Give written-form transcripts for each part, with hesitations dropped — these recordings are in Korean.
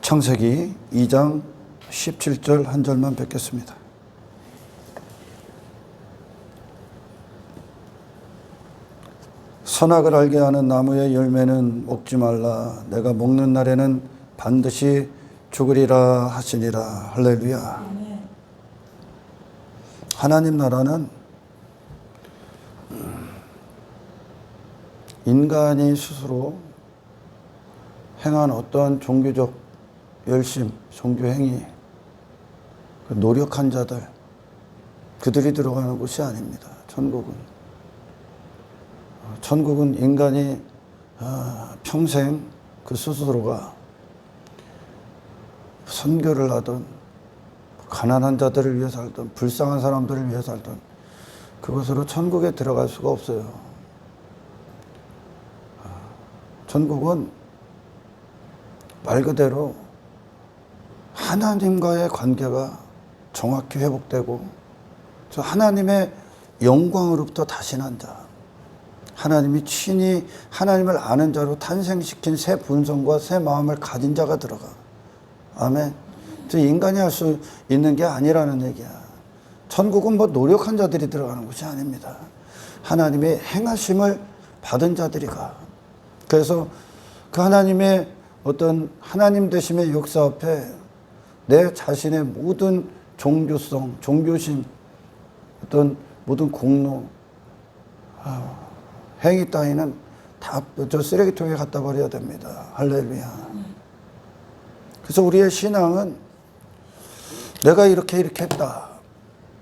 창세기 2장 17절 한 절만 뵙겠습니다. 선악을 알게 하는 나무의 열매는 먹지 말라. 내가 먹는 날에는 반드시 죽으리라 하시니라. 할렐루야. 하나님 나라는 인간이 스스로 행한 어떠한 종교적 열심, 종교행위, 노력한 자들, 그들이 들어가는 곳이 아닙니다. 천국은 인간이 평생 그 스스로가 선교를 하든 가난한 자들을 위해 살든 불쌍한 사람들을 위해 살든 그것으로 천국에 들어갈 수가 없어요. 천국은 말 그대로 하나님과의 관계가 정확히 회복되고 저 하나님의 영광으로부터 다시 난 자, 하나님이 친히 하나님을 아는 자로 탄생시킨 새 본성과 새 마음을 가진 자가 들어가. 아멘. 인간이 할 수 있는 게 아니라는 얘기야. 천국은 뭐 노력한 자들이 들어가는 곳이 아닙니다. 하나님의 행하심을 받은 자들이 가. 그래서 그 하나님의 어떤 하나님 되심의 역사 앞에 내 자신의 모든 종교성, 종교심, 어떤 모든 공로, 행위 따위는 다 저 쓰레기통에 갖다 버려야 됩니다. 할렐루야. 그래서 우리의 신앙은 내가 이렇게 했다.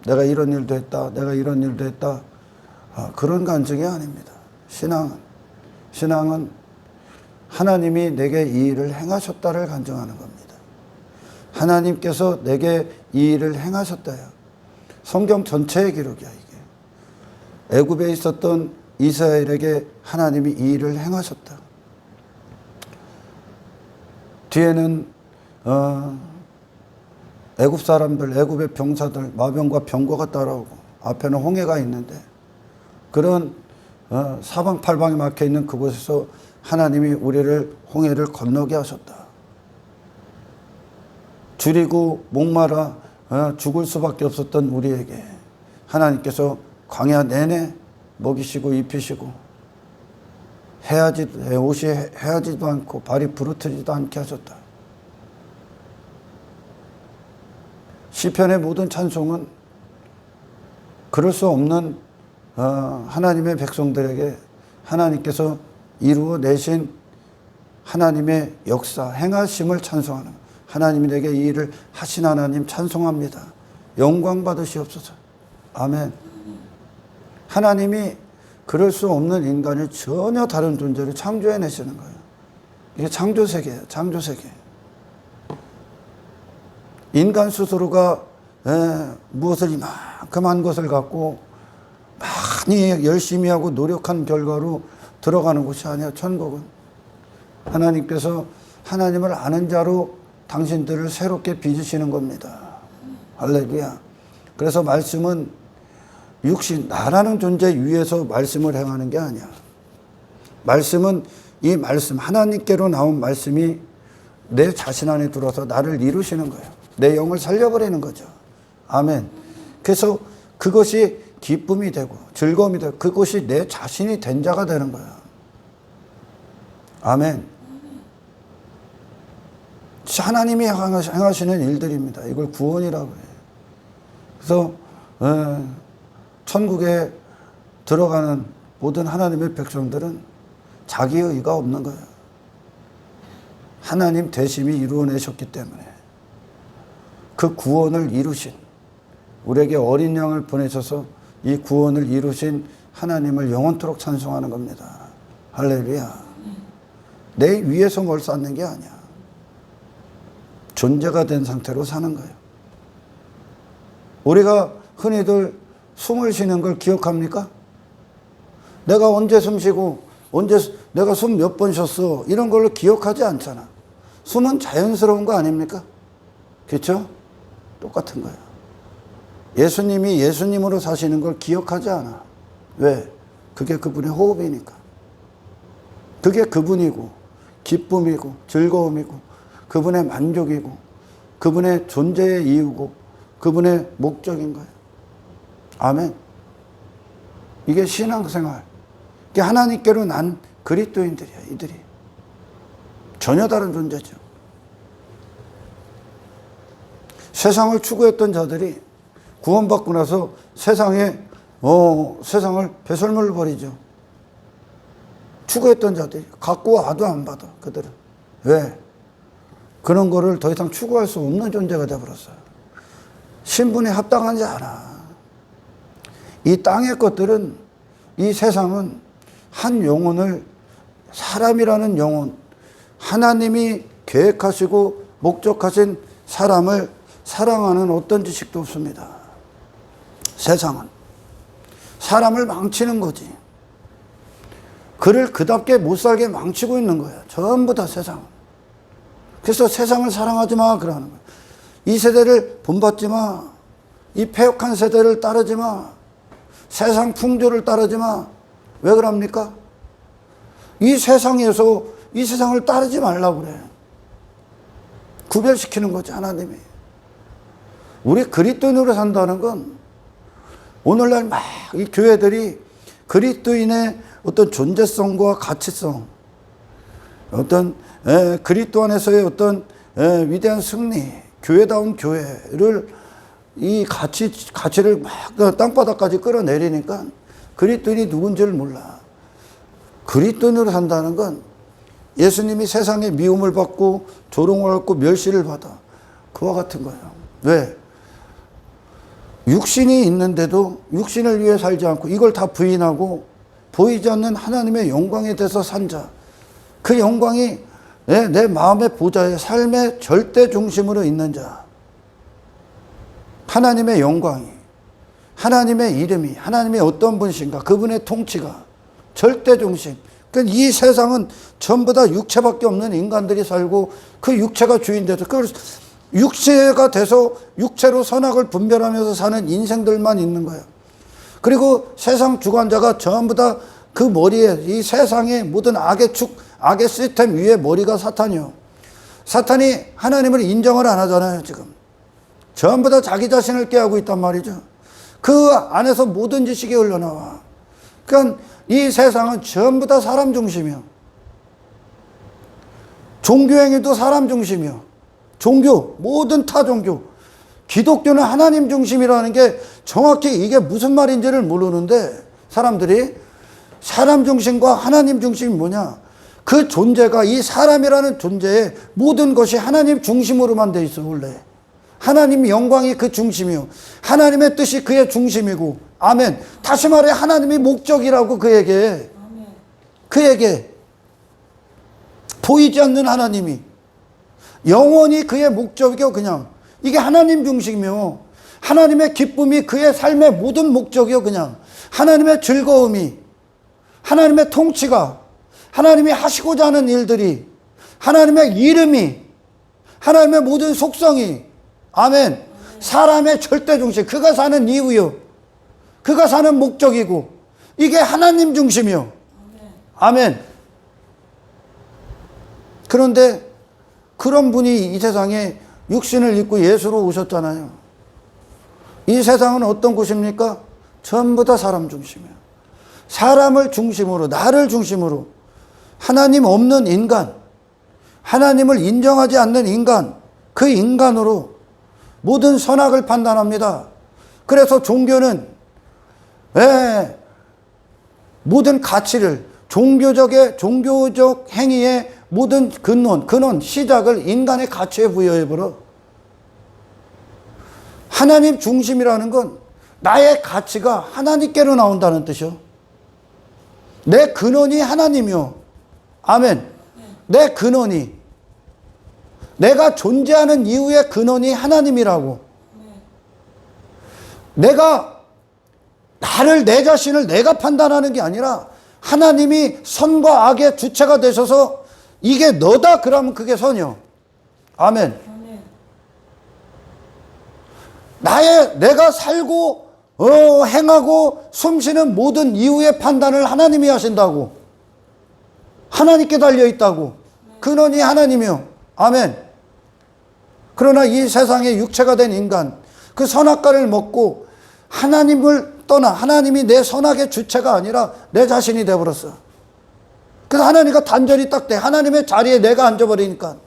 내가 이런 일도 했다. 내가 이런 일도 했다. 그런 간증이 아닙니다. 신앙은 하나님이 내게 이 일을 행하셨다를 간증하는 겁니다. 하나님께서 내게 이 일을 행하셨다요. 성경 전체의 기록이야, 이게. 애굽에 있었던 이스라엘에게 하나님이 이 일을 행하셨다. 뒤에는 애굽 사람들, 애굽의 병사들, 마병과 병거가 따라오고 앞에는 홍해가 있는데 그런 사방팔방에 막혀 있는 그곳에서 하나님이 우리를 홍해를 건너게 하셨다. 줄이고 목마라 죽을 수밖에 없었던 우리에게 하나님께서 광야 내내 먹이시고 입히시고 옷이 헤어지지도 않고 발이 부르트지도 않게 하셨다. 시편의 모든 찬송은 그럴 수 없는 하나님의 백성들에게 하나님께서 이루어내신 하나님의 역사, 행하심을 찬송하는, 하나님이 내게 이 일을 하신 하나님 찬송합니다. 영광 받으시옵소서. 아멘. 하나님이 그럴 수 없는 인간을 전혀 다른 존재로 창조해내시는 거예요. 이게 창조세계예요. 창조세계. 인간 스스로가 무엇을 이만큼한 것을 갖고 많이 열심히 하고 노력한 결과로 들어가는 곳이 아니야. 천국은 하나님께서 하나님을 아는 자로 당신들을 새롭게 빚으시는 겁니다. 할렐루야. 그래서 말씀은 육신, 나라는 존재 위에서 말씀을 행하는 게 아니야. 말씀은 이 말씀, 하나님께로 나온 말씀이 내 자신 안에 들어서 나를 이루시는 거예요. 내 영을 살려버리는 거죠. 아멘. 그래서 그것이 기쁨이 되고 즐거움이 되고 그것이 내 자신이 된 자가 되는 거야. 아멘. 하나님이 행하시는 일들입니다. 이걸 구원이라고 해요. 그래서 천국에 들어가는 모든 하나님의 백성들은 자기의 의가 없는 거예요. 하나님 되심이 이루어내셨기 때문에 그 구원을 이루신, 우리에게 어린 양을 보내셔서 이 구원을 이루신 하나님을 영원토록 찬송하는 겁니다. 할렐루야. 내 위에서 뭘 쌓는 게 아니야. 존재가 된 상태로 사는 거예요. 우리가 흔히들 숨을 쉬는 걸 기억합니까? 내가 언제 숨 쉬고 내가 숨 몇 번 쉬었어 이런 걸로 기억하지 않잖아. 숨은 자연스러운 거 아닙니까? 그렇죠? 똑같은 거예요. 예수님이 예수님으로 사시는 걸 기억하지 않아. 왜? 그게 그분의 호흡이니까. 그게 그분이고 기쁨이고 즐거움이고 그분의 만족이고 그분의 존재의 이유고 그분의 목적인 거예요. 아멘. 이게 신앙생활. 이게 하나님께로 난 그리스도인들이야, 이들이. 전혀 다른 존재죠. 세상을 추구했던 자들이 구원받고 나서 세상을 배설물로 버리죠. 추구했던 자들이 갖고 와도 안 받아, 그들은. 왜? 그런 거를 더 이상 추구할 수 없는 존재가 되어버렸어요. 신분에 합당하지 않아. 이 땅의 것들은, 이 세상은 한 영혼을, 사람이라는 영혼, 하나님이 계획하시고 목적하신 사람을 사랑하는 어떤 지식도 없습니다. 세상은 사람을 망치는 거지. 그를 그답게 못 살게 망치고 있는 거야. 전부 다 세상은. 그래서 세상을 사랑하지 마 그러는 거야. 이 세대를 본받지 마. 이 패역한 세대를 따르지 마. 세상 풍조를 따르지 마. 왜 그럽니까? 이 세상에서 이 세상을 따르지 말라고 그래. 구별시키는 거지, 하나님이. 우리 그리스도인으로 산다는 건 오늘날 막 이 교회들이 그리스도인의 어떤 존재성과 가치성, 어떤 그리스도 안에서의 어떤 위대한 승리, 교회다운 교회를 이 가치를 막 땅바닥까지 끌어내리니까 그리스도인이 누군지를 몰라. 그리스도인으로 산다는 건 예수님이 세상에 미움을 받고 조롱을 받고 멸시를 받아. 그와 같은 거예요. 왜? 육신이 있는데도 육신을 위해 살지 않고 이걸 다 부인하고 보이지 않는 하나님의 영광에 대해서 산 자. 그 영광이 내 마음의 보좌의 삶의 절대 중심으로 있는 자. 하나님의 영광이, 하나님의 이름이, 하나님의 어떤 분이신가, 그분의 통치가 절대 중심. 그러니까 이 세상은 전부 다 육체밖에 없는 인간들이 살고 그 육체가 주인 돼서 그걸 육체가 돼서 육체로 선악을 분별하면서 사는 인생들만 있는 거예요. 그리고 세상 주관자가 전부 다 그 머리에 이 세상의 모든 악의 악의 시스템 위에 머리가 사탄이요. 사탄이 하나님을 인정을 안 하잖아요, 지금. 전부 다 자기 자신을 꾀하고 있단 말이죠. 그 안에서 모든 지식이 흘러나와. 그러니까 이 세상은 전부 다 사람 중심이요. 종교행위도 사람 중심이요. 종교, 모든 타 종교. 기독교는 하나님 중심이라는 게 정확히 이게 무슨 말인지를 모르는데 사람들이 사람 중심과 하나님 중심이 뭐냐? 그 존재가 이 사람이라는 존재의 모든 것이 하나님 중심으로만 돼 있어, 원래. 하나님 영광이 그 중심이요. 하나님의 뜻이 그의 중심이고. 아멘. 다시 말해 하나님이 목적이라고 그에게. 그에게. 보이지 않는 하나님이. 영원히 그의 목적이요, 그냥. 이게 하나님 중심이요. 하나님의 기쁨이 그의 삶의 모든 목적이요, 그냥. 하나님의 즐거움이. 하나님의 통치가. 하나님이 하시고자 하는 일들이. 하나님의 이름이. 하나님의 모든 속성이. 아멘. 사람의 절대 중심. 그가 사는 이유요. 그가 사는 목적이고. 이게 하나님 중심이요. 아멘. 그런데 그런 분이 이 세상에 육신을 입고 예수로 오셨잖아요. 이 세상은 어떤 곳입니까? 전부 다 사람 중심이에요. 사람을 중심으로, 나를 중심으로, 하나님 없는 인간, 하나님을 인정하지 않는 인간, 그 인간으로 모든 선악을 판단합니다. 그래서 종교는 모든 가치를 종교적 행위의 모든 근원, 시작을 인간의 가치에 부여해버려. 하나님 중심이라는 건 나의 가치가 하나님께로 나온다는 뜻이요. 내 근원이 하나님이요. 아멘. 내 근원이. 내가 존재하는 이유의 근원이 하나님이라고. 내가 나를, 내 자신을 내가 판단하는 게 아니라 하나님이 선과 악의 주체가 되셔서 이게 너다 그러면 그게 선이요. 아멘. 내가 살고 행하고 숨쉬는 모든 이유의 판단을 하나님이 하신다고. 하나님께 달려있다고. 근원이 하나님이요. 아멘. 그러나 이 세상에 육체가 된 인간, 그 선악과를 먹고 하나님을 떠나, 하나님이 내 선악의 주체가 아니라 내 자신이 되어버렸어. 그래서 하나님과 단절이 딱 돼. 하나님의 자리에 내가 앉아버리니까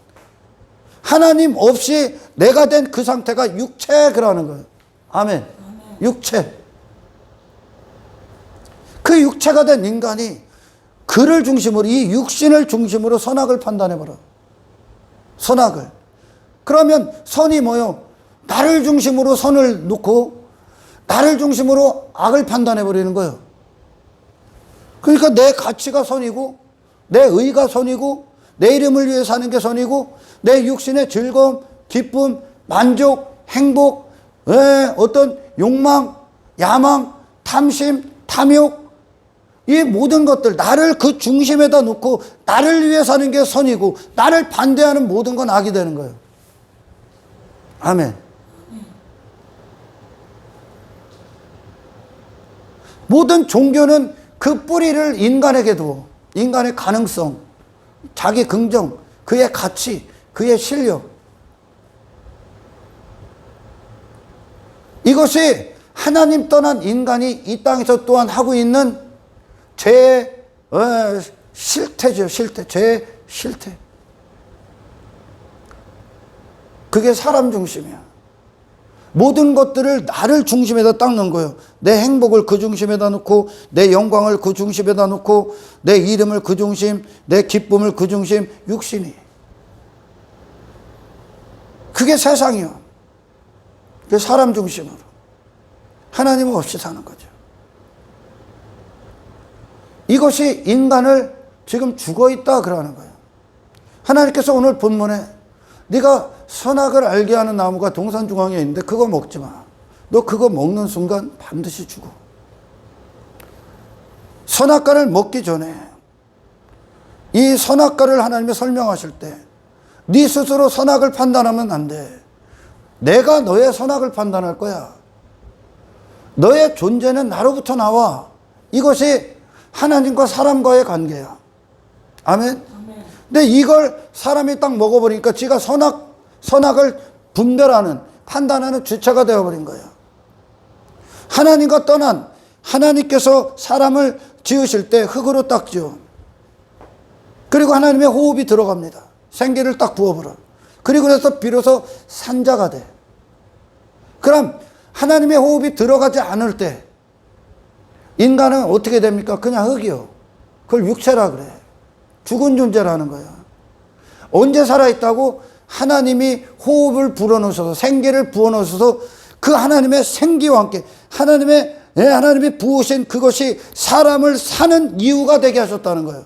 하나님 없이 내가 된 그 상태가 육체라는 거예요. 아멘. 육체. 그 육체가 된 인간이 그를 중심으로, 이 육신을 중심으로 선악을 판단해버려. 선악을. 그러면 선이 뭐요? 나를 중심으로 선을 놓고 나를 중심으로 악을 판단해버리는 거예요. 그러니까 내 가치가 선이고 내 의가 선이고 내 이름을 위해 사는 게 선이고 내 육신의 즐거움, 기쁨, 만족, 행복, 어떤 욕망, 야망, 탐심, 탐욕, 이 모든 것들, 나를 그 중심에다 놓고 나를 위해 사는 게 선이고 나를 반대하는 모든 건 악이 되는 거예요. 아멘. 모든 종교는 그 뿌리를 인간에게 두어 인간의 가능성, 자기 긍정, 그의 가치, 그의 실력, 이것이 하나님 떠난 인간이 이 땅에서 또한 하고 있는 죄의 실태죠. 실태. 죄의 실태. 그게 사람 중심이야. 모든 것들을 나를 중심에다 딱 넣은 거예요. 내 행복을 그 중심에다 놓고 내 영광을 그 중심에다 놓고 내 이름을 그 중심, 내 기쁨을 그 중심, 육신이. 그게 세상이요. 그게 사람 중심으로. 하나님 없이 사는 거죠. 이것이 인간을 지금 죽어있다 그러는 거예요. 하나님께서 오늘 본문에 네가 선악을 알게 하는 나무가 동산 중앙에 있는데 그거 먹지 마. 너 그거 먹는 순간 반드시 죽어. 선악과를 먹기 전에 이 선악과를 하나님이 설명하실 때 네 스스로 선악을 판단하면 안 돼. 내가 너의 선악을 판단할 거야. 너의 존재는 나로부터 나와. 이것이 하나님과 사람과의 관계야. 아멘. 근데 이걸 사람이 딱 먹어버리니까 지가 선악을 분별하는, 판단하는 주체가 되어버린 거예요. 하나님과 떠난, 하나님께서 사람을 지으실 때 흙으로 딱 지어. 그리고 하나님의 호흡이 들어갑니다. 생기를 딱 부어버려. 그리고 그래서 비로소 산자가 돼. 그럼 하나님의 호흡이 들어가지 않을 때 인간은 어떻게 됩니까? 그냥 흙이요. 그걸 육체라 그래. 죽은 존재라는 거야. 언제 살아있다고? 하나님이 호흡을 불어넣으셔서, 생기를 부어넣으셔서 그 하나님의 생기와 함께 하나님이 부으신 그것이 사람을 사는 이유가 되게 하셨다는 거예요.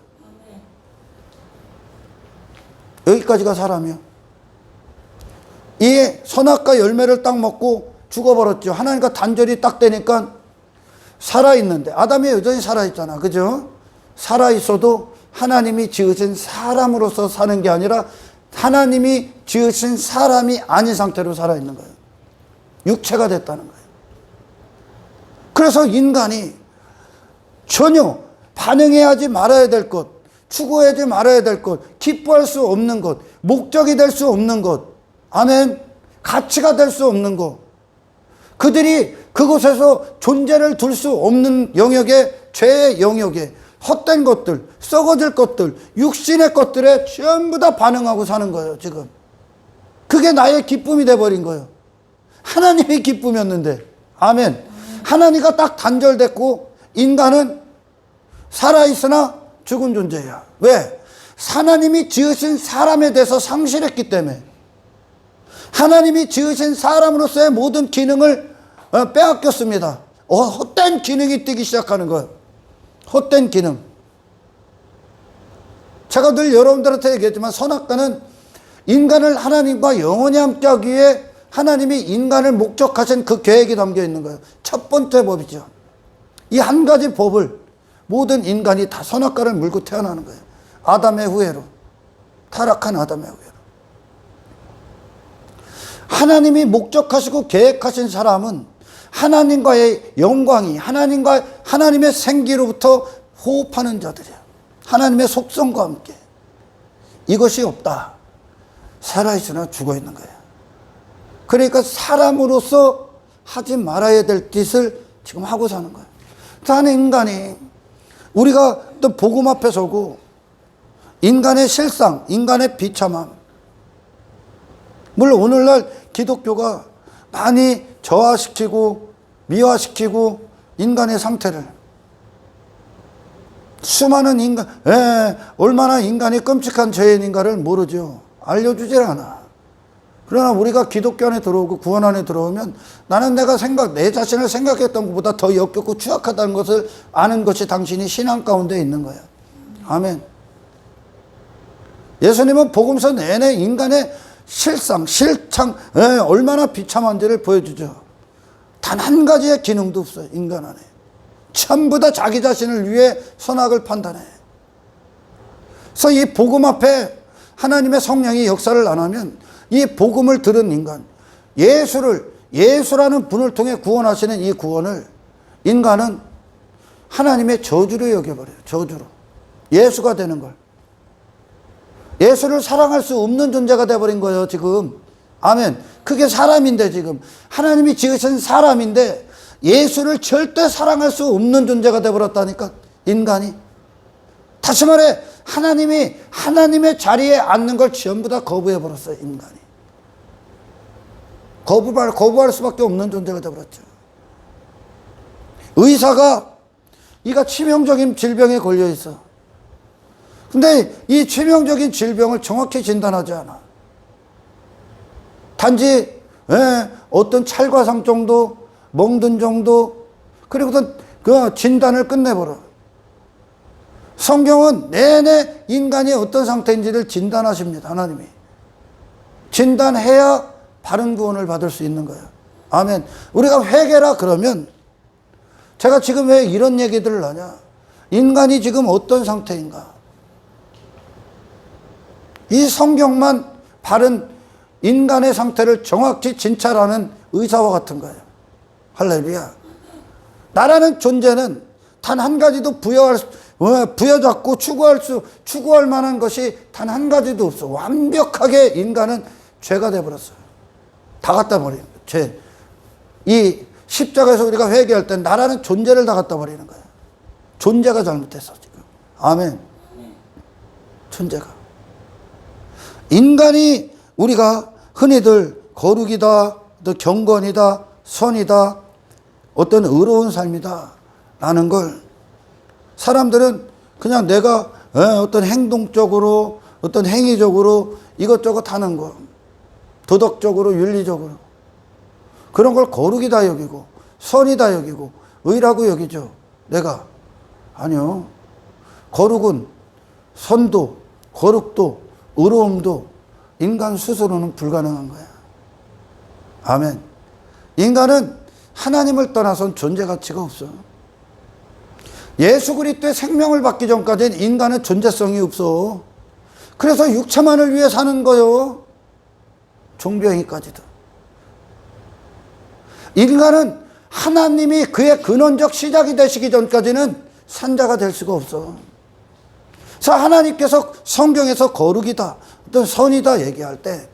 여기까지가 사람이요. 이 선악과 열매를 딱 먹고 죽어버렸죠. 하나님과 단절이 딱 되니까 살아있는데, 아담이 여전히 살아있잖아. 그죠? 살아있어도 하나님이 지으신 사람으로서 사는 게 아니라 하나님이 지으신 사람이 아닌 상태로 살아있는 거예요. 육체가 됐다는 거예요. 그래서 인간이 전혀 반응해야지 말아야 될 것, 추구하지 말아야 될 것, 기뻐할 수 없는 것, 목적이 될 수 없는 것, 아멘, 가치가 될 수 없는 것, 그들이 그곳에서 존재를 둘 수 없는 영역에, 죄의 영역에 헛된 것들, 썩어질 것들, 육신의 것들에 전부 다 반응하고 사는 거예요, 지금. 그게 나의 기쁨이 돼버린 거예요. 하나님의 기쁨이었는데, 아멘. 하나님과 딱 단절됐고, 인간은 살아있으나 죽은 존재야. 왜? 하나님이 지으신 사람에 대해서 상실했기 때문에. 하나님이 지으신 사람으로서의 모든 기능을 빼앗겼습니다. 헛된 기능이 뜨기 시작하는 거예요. 헛된 기능. 제가 늘 여러분들한테 얘기했지만 선악과는 인간을 하나님과 영원히 함께하기 위해 하나님이 인간을 목적하신 그 계획이 담겨 있는 거예요. 첫 번째 법이죠. 이 한 가지 법을 모든 인간이 다 선악과를 물고 태어나는 거예요. 아담의 후예로. 타락한 아담의 후예로. 하나님이 목적하시고 계획하신 사람은 하나님과의 영광이, 하나님의 생기로부터 호흡하는 자들이에요. 하나님의 속성과 함께. 이것이 없다. 살아있으나 죽어있는 거예요. 그러니까 사람으로서 하지 말아야 될 짓을 지금 하고 사는 거예요. 단 인간이 우리가 또 복음 앞에 서고 인간의 실상, 인간의 비참함. 물론 오늘날 기독교가 많이 저하시키고 미화시키고 인간의 상태를 수많은 인간, 얼마나 인간이 끔찍한 죄인인가를 모르죠. 알려주질 않아. 그러나 우리가 기독교 안에 들어오고 구원 안에 들어오면 나는 내 자신을 생각했던 것보다 더 역겹고 추악하다는 것을 아는 것이 당신이 신앙 가운데 있는 거야. 아멘. 예수님은 복음서 내내 인간의 실상, 실창, 얼마나 비참한지를 보여주죠. 단 한 가지의 기능도 없어요, 인간 안에. 전부 다 자기 자신을 위해 선악을 판단해. 그래서 이 복음 앞에 하나님의 성령이 역사를 안 하면 이 복음을 들은 인간, 예수라는 분을 통해 구원하시는 이 구원을 인간은 하나님의 저주로 여겨버려요. 저주로. 예수가 되는 걸. 예수를 사랑할 수 없는 존재가 되어버린 거예요, 지금. 아멘. 그게 사람인데, 지금. 하나님이 지으신 사람인데, 예수를 절대 사랑할 수 없는 존재가 되어버렸다니까, 인간이. 다시 말해, 하나님이 하나님의 자리에 앉는 걸 전부 다 거부해버렸어요, 인간이. 거부할 수밖에 없는 존재가 되어버렸죠. 의사가, 이가 치명적인 질병에 걸려있어. 근데 이 치명적인 질병을 정확히 진단하지 않아. 단지 어떤 찰과상 정도, 멍든 정도, 그리고선 그 진단을 끝내버려. 성경은 내내 인간이 어떤 상태인지를 진단하십니다. 하나님이. 진단해야 바른 구원을 받을 수 있는 거예요. 아멘. 우리가 회개라 그러면 제가 지금 왜 이런 얘기들을 하냐. 인간이 지금 어떤 상태인가. 이 성경만 바른 인간의 상태를 정확히 진찰하는 의사와 같은 거예요. 할렐루야. 나라는 존재는 단 한 가지도 부여잡고 추구할 만한 것이 단 한 가지도 없어. 완벽하게 인간은 죄가 되어버렸어요. 다 갖다 버려요. 죄. 이 십자가에서 우리가 회개할 때 나라는 존재를 다 갖다 버리는 거예요. 존재가 잘못했어, 지금. 아멘. 존재가. 인간이 우리가 흔히들 거룩이다, 또 경건이다, 선이다, 어떤 의로운 삶이다 라는 걸 사람들은 그냥 내가 어떤 행동적으로, 어떤 행위적으로 이것저것 하는 거, 도덕적으로, 윤리적으로 그런 걸 거룩이다 여기고 선이다 여기고 의라고 여기죠. 내가. 아니요. 거룩은 선도, 거룩도, 의로움도 인간 스스로는 불가능한 거야. 아멘. 인간은 하나님을 떠나선 존재 가치가 없어. 예수 그리스도의 생명을 받기 전까지는 인간은 존재성이 없어. 그래서 육체만을 위해 사는 거요. 종교행위까지도. 인간은 하나님이 그의 근원적 시작이 되시기 전까지는 산자가 될 수가 없어. 그래서 하나님께서 성경에서 거룩이다, 어떤 선이다 얘기할 때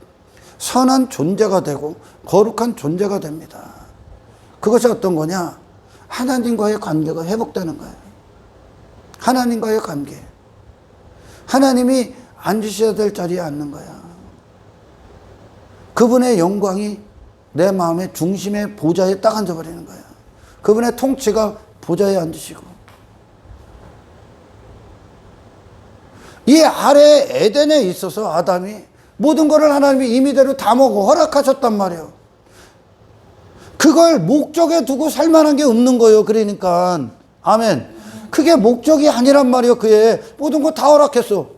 선한 존재가 되고 거룩한 존재가 됩니다. 그것이 어떤 거냐? 하나님과의 관계가 회복되는 거예요. 하나님과의 관계. 하나님이 앉으셔야 될 자리에 앉는 거야. 그분의 영광이 내 마음의 중심의 보좌에 딱 앉아버리는 거야. 그분의 통치가 보좌에 앉으시고. 이 아래 에덴에 있어서 아담이 모든 것을 하나님이 임의대로 다 먹고 허락하셨단 말이에요. 그걸 목적에 두고 살만한 게 없는 거예요. 그러니까 아멘. 그게 목적이 아니란 말이에요. 그의 모든 거 다 허락했어.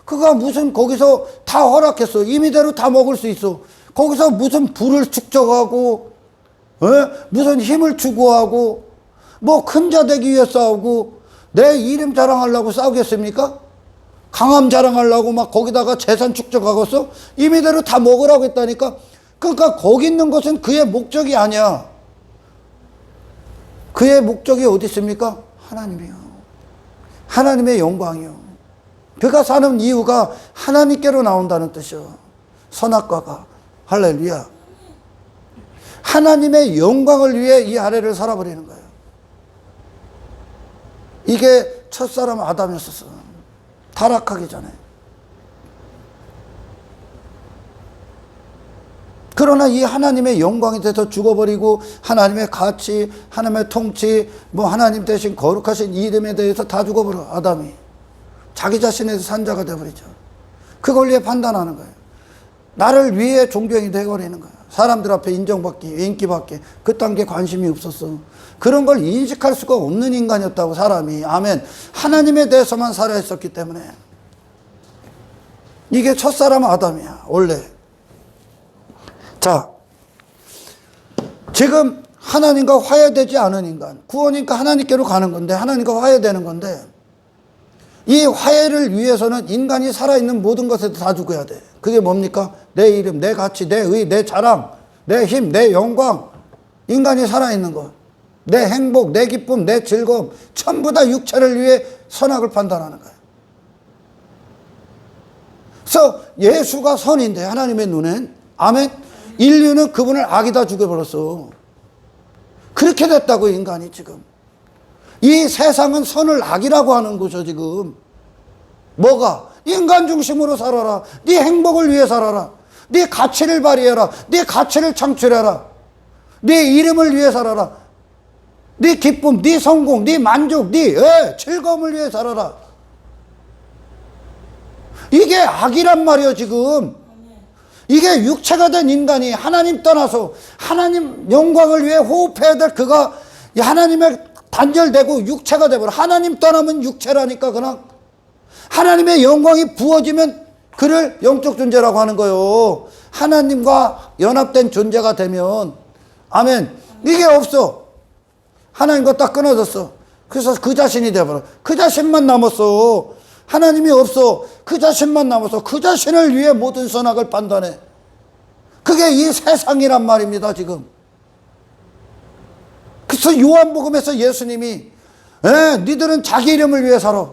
그가 무슨 거기서 다 허락했어. 임의대로 다 먹을 수 있어. 거기서 무슨 부를 축적하고 무슨 힘을 추구하고 뭐 큰 자 되기 위해 싸우고 내 이름 자랑하려고 싸우겠습니까? 강함 자랑하려고 막 거기다가 재산 축적하고서 임의대로 다 먹으라고 했다니까. 그러니까 거기 있는 것은 그의 목적이 아니야. 그의 목적이 어디 있습니까? 하나님이요. 하나님의 영광이요. 그가 사는 이유가 하나님께로 나온다는 뜻이요. 선악과가. 할렐루야. 하나님의 영광을 위해 이 아래를 살아버리는 거예요. 이게 첫사람 아담이었었어. 타락하기 전에. 그러나 이 하나님의 영광이 돼서 죽어버리고 하나님의 가치, 하나님의 통치, 뭐 하나님 대신 거룩하신 이름에 대해서 다 죽어버려. 아담이. 자기 자신에서 산자가 돼버리죠. 그걸 위해 판단하는 거예요. 나를 위해 존경이 돼버리는 거예요. 사람들 앞에 인정받기, 인기받기, 그딴 게 관심이 없었어. 그런 걸 인식할 수가 없는 인간이었다고, 사람이. 아멘. 하나님에 대해서만 살아있었기 때문에. 이게 첫사람 아담이야, 원래. 자, 지금 하나님과 화해되지 않은 인간, 구원이니까 하나님께로 가는 건데, 하나님과 화해되는 건데, 이 화해를 위해서는 인간이 살아있는 모든 것에 다 죽어야 돼. 그게 뭡니까? 내 이름, 내 가치, 내 의, 내 자랑, 내 힘, 내 영광. 인간이 살아있는 것. 내 행복, 내 기쁨, 내 즐거움. 전부 다 육체를 위해 선악을 판단하는 거예요. 그래서 예수가 선인데, 하나님의 눈엔. 아멘. 인류는 그분을 악이다 죽여버렸어. 그렇게 됐다고, 인간이 지금. 이 세상은 선을 악이라고 하는 거죠, 지금. 뭐가? 인간 중심으로 살아라. 네 행복을 위해 살아라. 네 가치를 발휘해라. 네 가치를 창출해라. 네 이름을 위해 살아라. 네 기쁨, 네 성공, 네 만족, 네 즐거움을 위해 살아라. 이게 악이란 말이에요, 지금. 이게 육체가 된 인간이 하나님 떠나서 하나님 영광을 위해 호흡해야 될 그가 하나님의 단절되고 육체가 되버려. 하나님 떠나면 육체라니까. 그냥 하나님의 영광이 부어지면 그를 영적 존재라고 하는 거예요. 하나님과 연합된 존재가 되면. 아멘. 이게 없어. 하나님과 딱 끊어졌어. 그래서 그 자신이 되버려. 그 자신만 남았어. 하나님이 없어. 그 자신만 남았어. 그 자신을 위해 모든 선악을 판단해. 그게 이 세상이란 말입니다, 지금. 그래서 요한복음에서 예수님이 니들은 자기 이름을 위해 살아.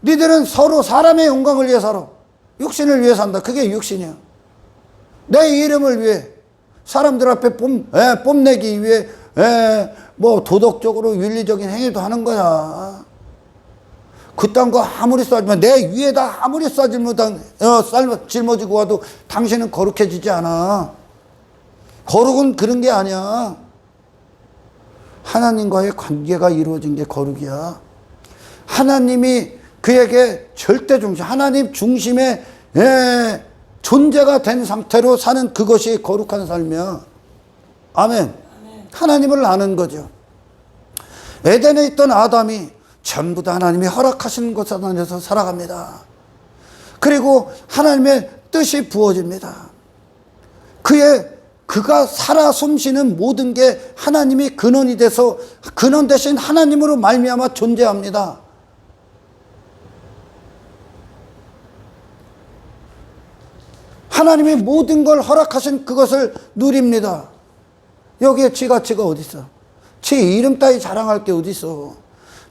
니들은 서로 사람의 영광을 위해 살아. 육신을 위해 산다. 그게 육신이야. 내 이름을 위해 사람들 앞에 뽐내기 위해 뭐 도덕적으로 윤리적인 행위도 하는 거야. 그딴 거 아무리 쏴지면 내 위에다 아무리 짊어지고 와도 당신은 거룩해지지 않아. 거룩은 그런 게 아니야. 하나님과의 관계가 이루어진 게 거룩이야. 하나님이 그에게 절대 중심, 하나님 중심의 존재가 된 상태로 사는 그것이 거룩한 삶이야. 아멘. 하나님을 아는 거죠. 에덴에 있던 아담이 전부 다 하나님이 허락하시는 곳 안에서 살아갑니다. 그리고 하나님의 뜻이 부어집니다. 그가 살아 숨쉬는 모든 게 하나님이 근원이 돼서 근원 대신 하나님으로 말미암아 존재합니다. 하나님이 모든 걸 허락하신 그것을 누립니다. 여기에 지 가치가 어디 있어? 지 이름 따위 자랑할 게 어디 있어?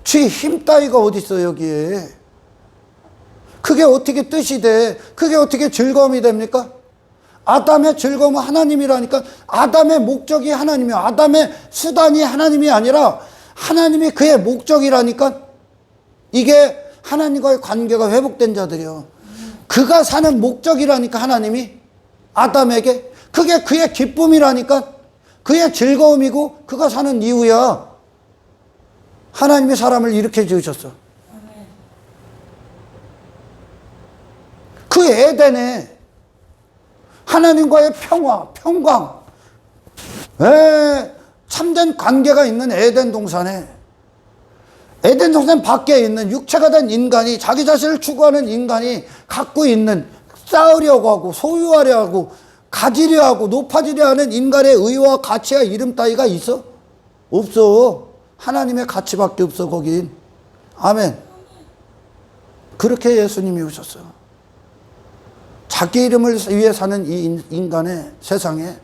지 힘 따위가 어디 있어, 여기에? 그게 어떻게 뜻이 돼? 그게 어떻게 즐거움이 됩니까? 아담의 즐거움은 하나님이라니까. 아담의 목적이 하나님이야. 아담의 수단이 하나님이 아니라 하나님이 그의 목적이라니까. 이게 하나님과의 관계가 회복된 자들이요. 그가 사는 목적이라니까, 하나님이 아담에게. 그게 그의 기쁨이라니까. 그의 즐거움이고 그가 사는 이유야. 하나님이 사람을 이렇게 지으셨어. 그 에덴에 하나님과의 평화, 평강, 참된 관계가 있는 에덴 동산에, 에덴 동산 밖에 있는 육체가 된 인간이, 자기 자신을 추구하는 인간이 갖고 있는, 쌓으려고 하고 소유하려 하고 가지려 하고 높아지려 하는 인간의 의와 가치와 이름 따위가 있어? 없어. 하나님의 가치밖에 없어, 거긴. 아멘. 그렇게 예수님이 오셨어요. 자기 이름을 위해 사는 이 인간의 세상에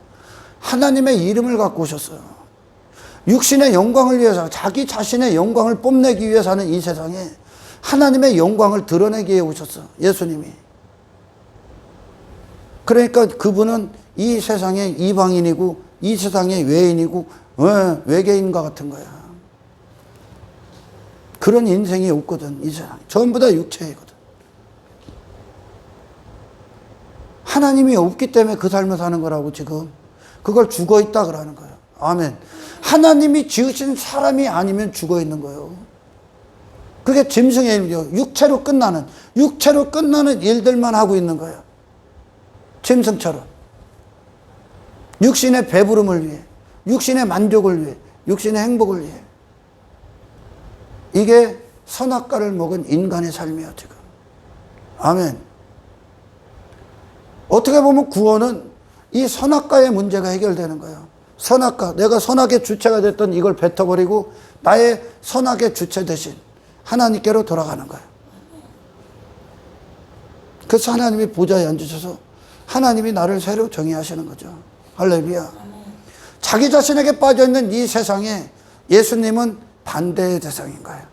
하나님의 이름을 갖고 오셨어요. 육신의 영광을 위해서, 자기 자신의 영광을 뽐내기 위해 사는 이 세상에 하나님의 영광을 드러내기 위해 오셨어, 예수님이. 그러니까 그분은 이 세상의 이방인이고 이 세상의 외인이고 외계인과 같은 거야. 그런 인생이 없거든. 이 세상 전부 다 육체이거든. 하나님이 없기 때문에 그 삶을 사는 거라고 지금. 그걸 죽어있다 그러는 거예요. 아멘. 하나님이 지으신 사람이 아니면 죽어있는 거예요. 그게 짐승의 일이요. 육체로 끝나는 일들만 하고 있는 거예요. 짐승처럼. 육신의 배부름을 위해, 육신의 만족을 위해, 육신의 행복을 위해. 이게 선악과를 먹은 인간의 삶이에요, 지금. 아멘. 어떻게 보면 구원은 이 선악과의 문제가 해결되는 거예요. 선악과, 내가 선악의 주체가 됐던 이걸 뱉어버리고 나의 선악의 주체 대신 하나님께로 돌아가는 거예요. 그래서 하나님이 보좌에 앉으셔서 하나님이 나를 새로 정의하시는 거죠. 할렐루야. 자기 자신에게 빠져있는 이 세상에 예수님은 반대의 대상인 거예요.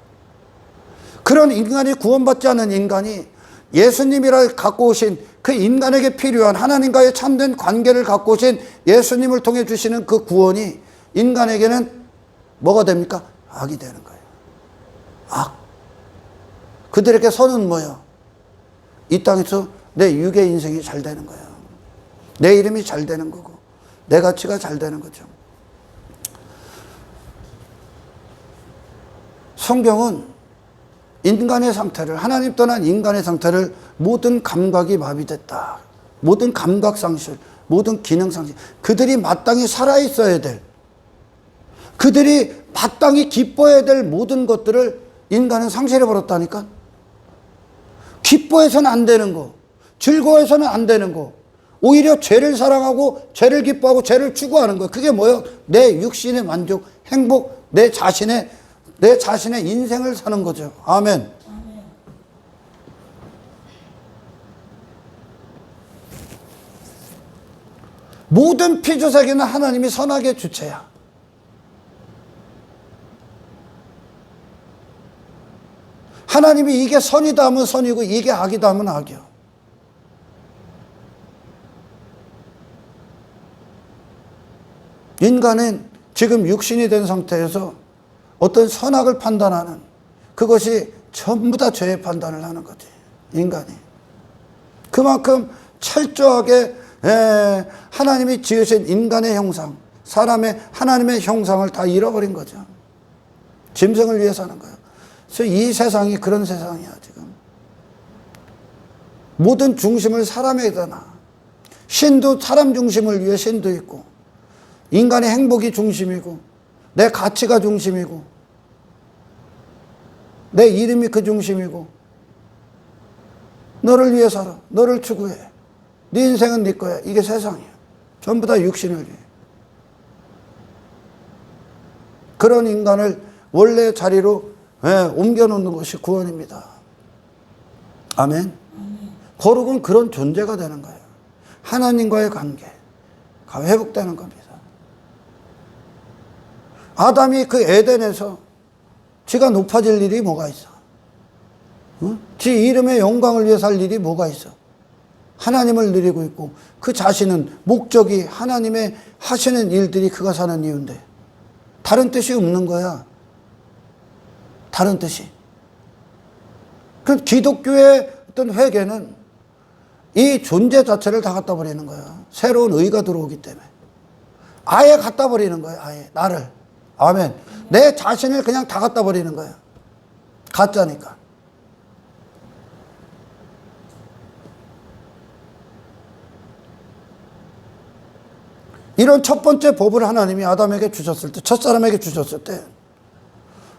그런 인간이 구원받지 않은 인간이 예수님이라 갖고 오신 그 인간에게 필요한 하나님과의 참된 관계를 갖고 오신 예수님을 통해 주시는 그 구원이 인간에게는 뭐가 됩니까? 악이 되는 거예요. 악. 그들에게 선은 뭐예요? 이 땅에서 내 육의 인생이 잘 되는 거예요. 내 이름이 잘 되는 거고 내 가치가 잘 되는 거죠. 성경은 인간의 상태를, 하나님 떠난 인간의 상태를 모든 감각이 마비됐다. 모든 감각 상실, 모든 기능 상실. 그들이 마땅히 살아있어야 될, 그들이 마땅히 기뻐해야 될 모든 것들을 인간은 상실해버렸다니까. 기뻐해서는 안 되는 거, 즐거워해서는 안 되는 거, 오히려 죄를 사랑하고 죄를 기뻐하고 죄를 추구하는 거. 그게 뭐예요? 내 육신의 만족, 행복, 내 자신의 인생을 사는 거죠. 아멘. 모든 피조세계는 하나님이 선악의 주체야. 하나님이 이게 선이다 하면 선이고 이게 악이다 하면 악이야. 인간은 지금 육신이 된 상태에서 어떤 선악을 판단하는, 그것이 전부 다 죄의 판단을 하는 거지, 인간이. 그만큼 철저하게 하나님이 지으신 인간의 형상, 하나님의 형상을 다 잃어버린 거죠. 짐승을 위해 사는 거예요. 그래서 이 세상이 그런 세상이야, 지금. 모든 중심을 사람에게 놔. 신도 사람 중심을 위해 신도 있고, 인간의 행복이 중심이고, 내 가치가 중심이고, 내 이름이 그 중심이고, 너를 위해 살아, 너를 추구해, 네 인생은 네 거야. 이게 세상이야. 전부 다 육신을 위해. 그런 인간을 원래 자리로 옮겨놓는 것이 구원입니다. 아멘. 거룩은 그런 존재가 되는 거예요. 하나님과의 관계가 회복되는 겁니다. 아담이 그 에덴에서 지가 높아질 일이 뭐가 있어? 지 이름의 영광을 위해 살 일이 뭐가 있어? 하나님을 누리고 있고 그 자신은 목적이 하나님의 하시는 일들이 그가 사는 이유인데 다른 뜻이 없는 거야. 다른 뜻이. 그 기독교의 어떤 회개는 이 존재 자체를 다 갖다 버리는 거야. 새로운 의가 들어오기 때문에. 아예 갖다 버리는 거야. 아예 나를. 아멘. 내 자신을 그냥 다 갖다 버리는 거야. 가짜니까. 이런 첫 번째 법을 하나님이 아담에게 주셨을 때, 첫사람에게 주셨을 때,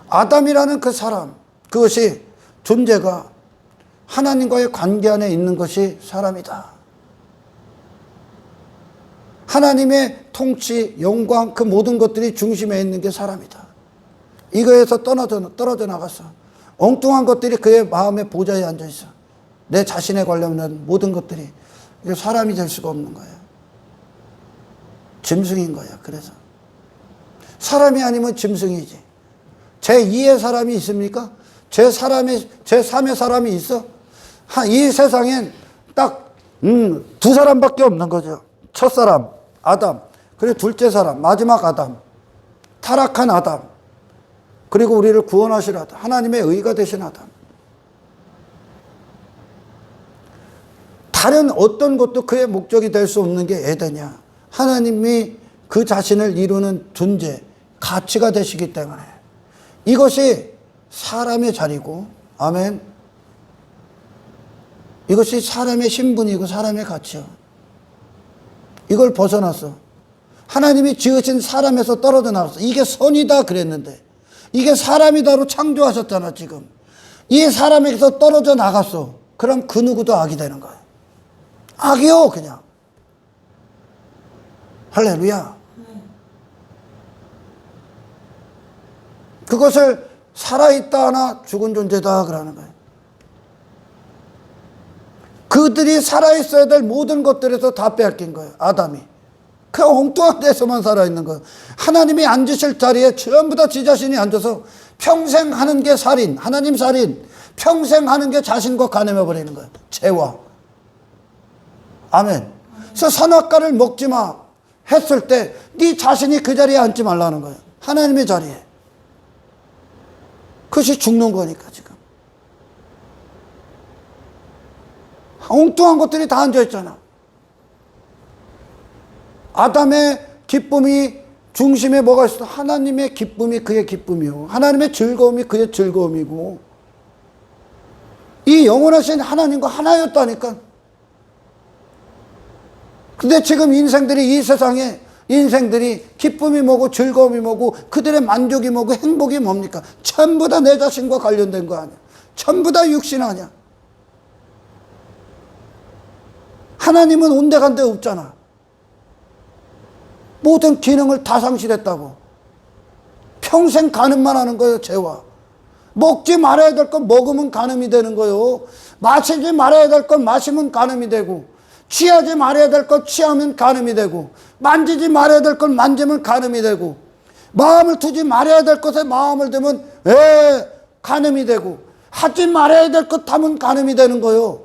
아담이라는 그 사람, 그것이 존재가 하나님과의 관계 안에 있는 것이 사람이다. 하나님의 통치, 영광, 그 모든 것들이 중심에 있는 게 사람이다. 이거에서 떨어져 나갔어. 엉뚱한 것들이 그의 마음의 보좌에 앉아 있어. 내 자신에 관련된 모든 것들이. 이게 사람이 될 수가 없는 거예요. 짐승인 거야. 그래서 사람이 아니면 짐승이지. 제2의 사람이 있습니까? 제3의 사람이 있어? 이 세상엔 딱 두 사람밖에 없는 거죠. 첫사람 아담, 그리고 둘째 사람, 마지막 아담, 타락한 아담, 그리고 우리를 구원하실 아담, 하나님의 의가 되신 아담. 다른 어떤 것도 그의 목적이 될 수 없는 게 에덴이야. 하나님이 그 자신을 이루는 존재, 가치가 되시기 때문에 이것이 사람의 자리고, 아멘. 이것이 사람의 신분이고 사람의 가치야. 이걸 벗어났어. 하나님이 지으신 사람에서 떨어져 나갔어. 이게 선이다 그랬는데 이게 사람이다로 창조하셨잖아. 지금 이 사람에게서 떨어져 나갔어. 그럼 그 누구도 악이 되는 거야. 악이요 그냥. 할렐루야. 그것을 살아있다 하나 죽은 존재다 그러는 거예요. 그들이 살아있어야 될 모든 것들에서 다 빼앗긴 거예요. 아담이. 그 엉뚱한 데서만 살아있는 거예요. 하나님이 앉으실 자리에 전부 다 지 자신이 앉아서 평생 하는 게 살인, 하나님 살인, 평생 하는 게 자신과 가늠해버리는 거예요. 죄와. 아멘. 그래서 선악과를 먹지 마 했을 때 네 자신이 그 자리에 앉지 말라는 거예요. 하나님의 자리에. 그것이 죽는 거니까 지금. 엉뚱한 것들이 다 앉아있잖아. 아담의 기쁨이 중심에 뭐가 있어? 하나님의 기쁨이 그의 기쁨이요. 하나님의 즐거움이 그의 즐거움이고. 이 영원하신 하나님과 하나였다니까. 근데 지금 인생들이 이 세상에 인생들이 기쁨이 뭐고 즐거움이 뭐고 그들의 만족이 뭐고 행복이 뭡니까? 전부 다 내 자신과 관련된 거 아니야. 전부 다 육신 아니야. 하나님은 온데간데 없잖아. 모든 기능을 다 상실했다고. 평생 간음만 하는 거예요. 죄와. 먹지 말아야 될 건 먹으면 간음이 되는 거예요. 마시지 말아야 될 건 마시면 간음이 되고, 취하지 말아야 될 건 취하면 간음이 되고, 만지지 말아야 될 건 만지면 간음이 되고, 마음을 두지 말아야 될 것에 마음을 두면 간음이 되고, 하지 말아야 될 것 하면 간음이 되는 거예요.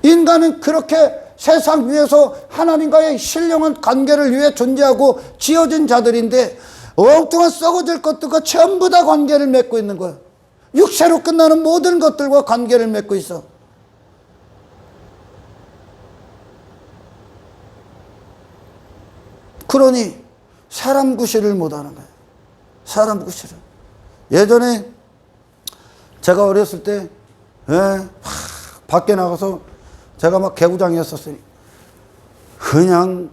인간은 그렇게 세상 위에서 하나님과의 신령한 관계를 위해 존재하고 지어진 자들인데 엉뚱한 썩어질 것들과 전부 다 관계를 맺고 있는 거예요. 육체로 끝나는 모든 것들과 관계를 맺고 있어. 그러니 사람 구실을 못하는 거예요. 사람 구실을. 예전에 제가 어렸을 때 밖에 나가서 제가 막 개구장이었었으니 그냥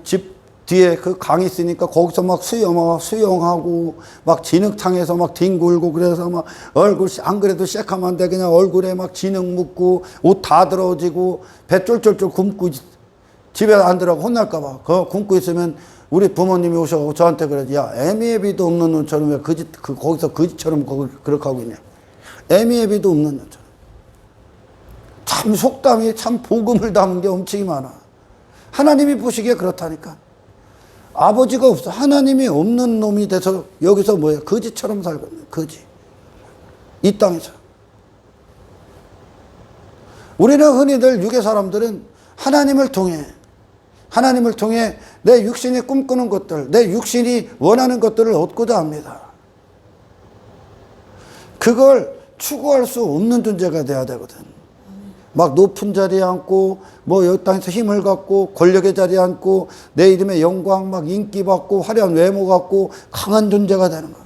집 뒤에 그 강이 있으니까 거기서 막 수영하고 막 진흙탕에서 막 뒹굴고 그래서 막 얼굴 안 그래도 새카만데 그냥 얼굴에 막 진흙 묻고 옷 다 들어지고 배 쫄쫄쫄 굶고 집에 안 들어가고 혼날까 봐. 그거 굶고 있으면 우리 부모님이 오셔서 저한테 그러지. 야, 애미애비도 없는 놈처럼 왜 거기서 거지처럼 그렇게 하고 있냐. 애미애비도 없는 놈처럼. 참 속담이 참 복음을 담은 게 엄청이 많아. 하나님이 보시기에 그렇다니까. 아버지가 없어. 하나님이 없는 놈이 돼서 여기서 뭐야? 거지처럼 살고 있는 거지. 이 땅에서. 우리는 흔히들 유괴 사람들은 하나님을 통해 내 육신이 꿈꾸는 것들, 내 육신이 원하는 것들을 얻고자 합니다. 그걸 추구할 수 없는 존재가 돼야 되거든. 막 높은 자리에 앉고 뭐 여기 땅에서 힘을 갖고 권력의 자리에 앉고 내 이름의 영광 막 인기 받고 화려한 외모 갖고 강한 존재가 되는 거야.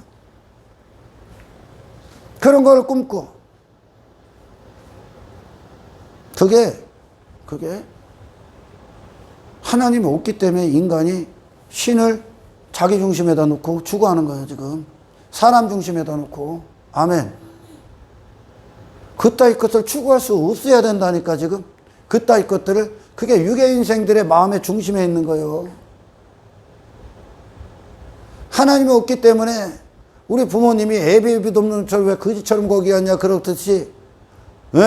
그런 걸 꿈꿔. 그게 하나님이 없기 때문에 인간이 신을 자기 중심에다 놓고 추구하는 거예요. 지금 사람 중심에다 놓고. 아멘. 그따위 것을 추구할 수 없어야 된다니까. 지금 그따위 것들을, 그게 유괴 인생들의 마음의 중심에 있는 거예요. 하나님이 없기 때문에 우리 부모님이 애비애비도 없는 저 왜 거지처럼 거기 갔냐 그렇듯이 왜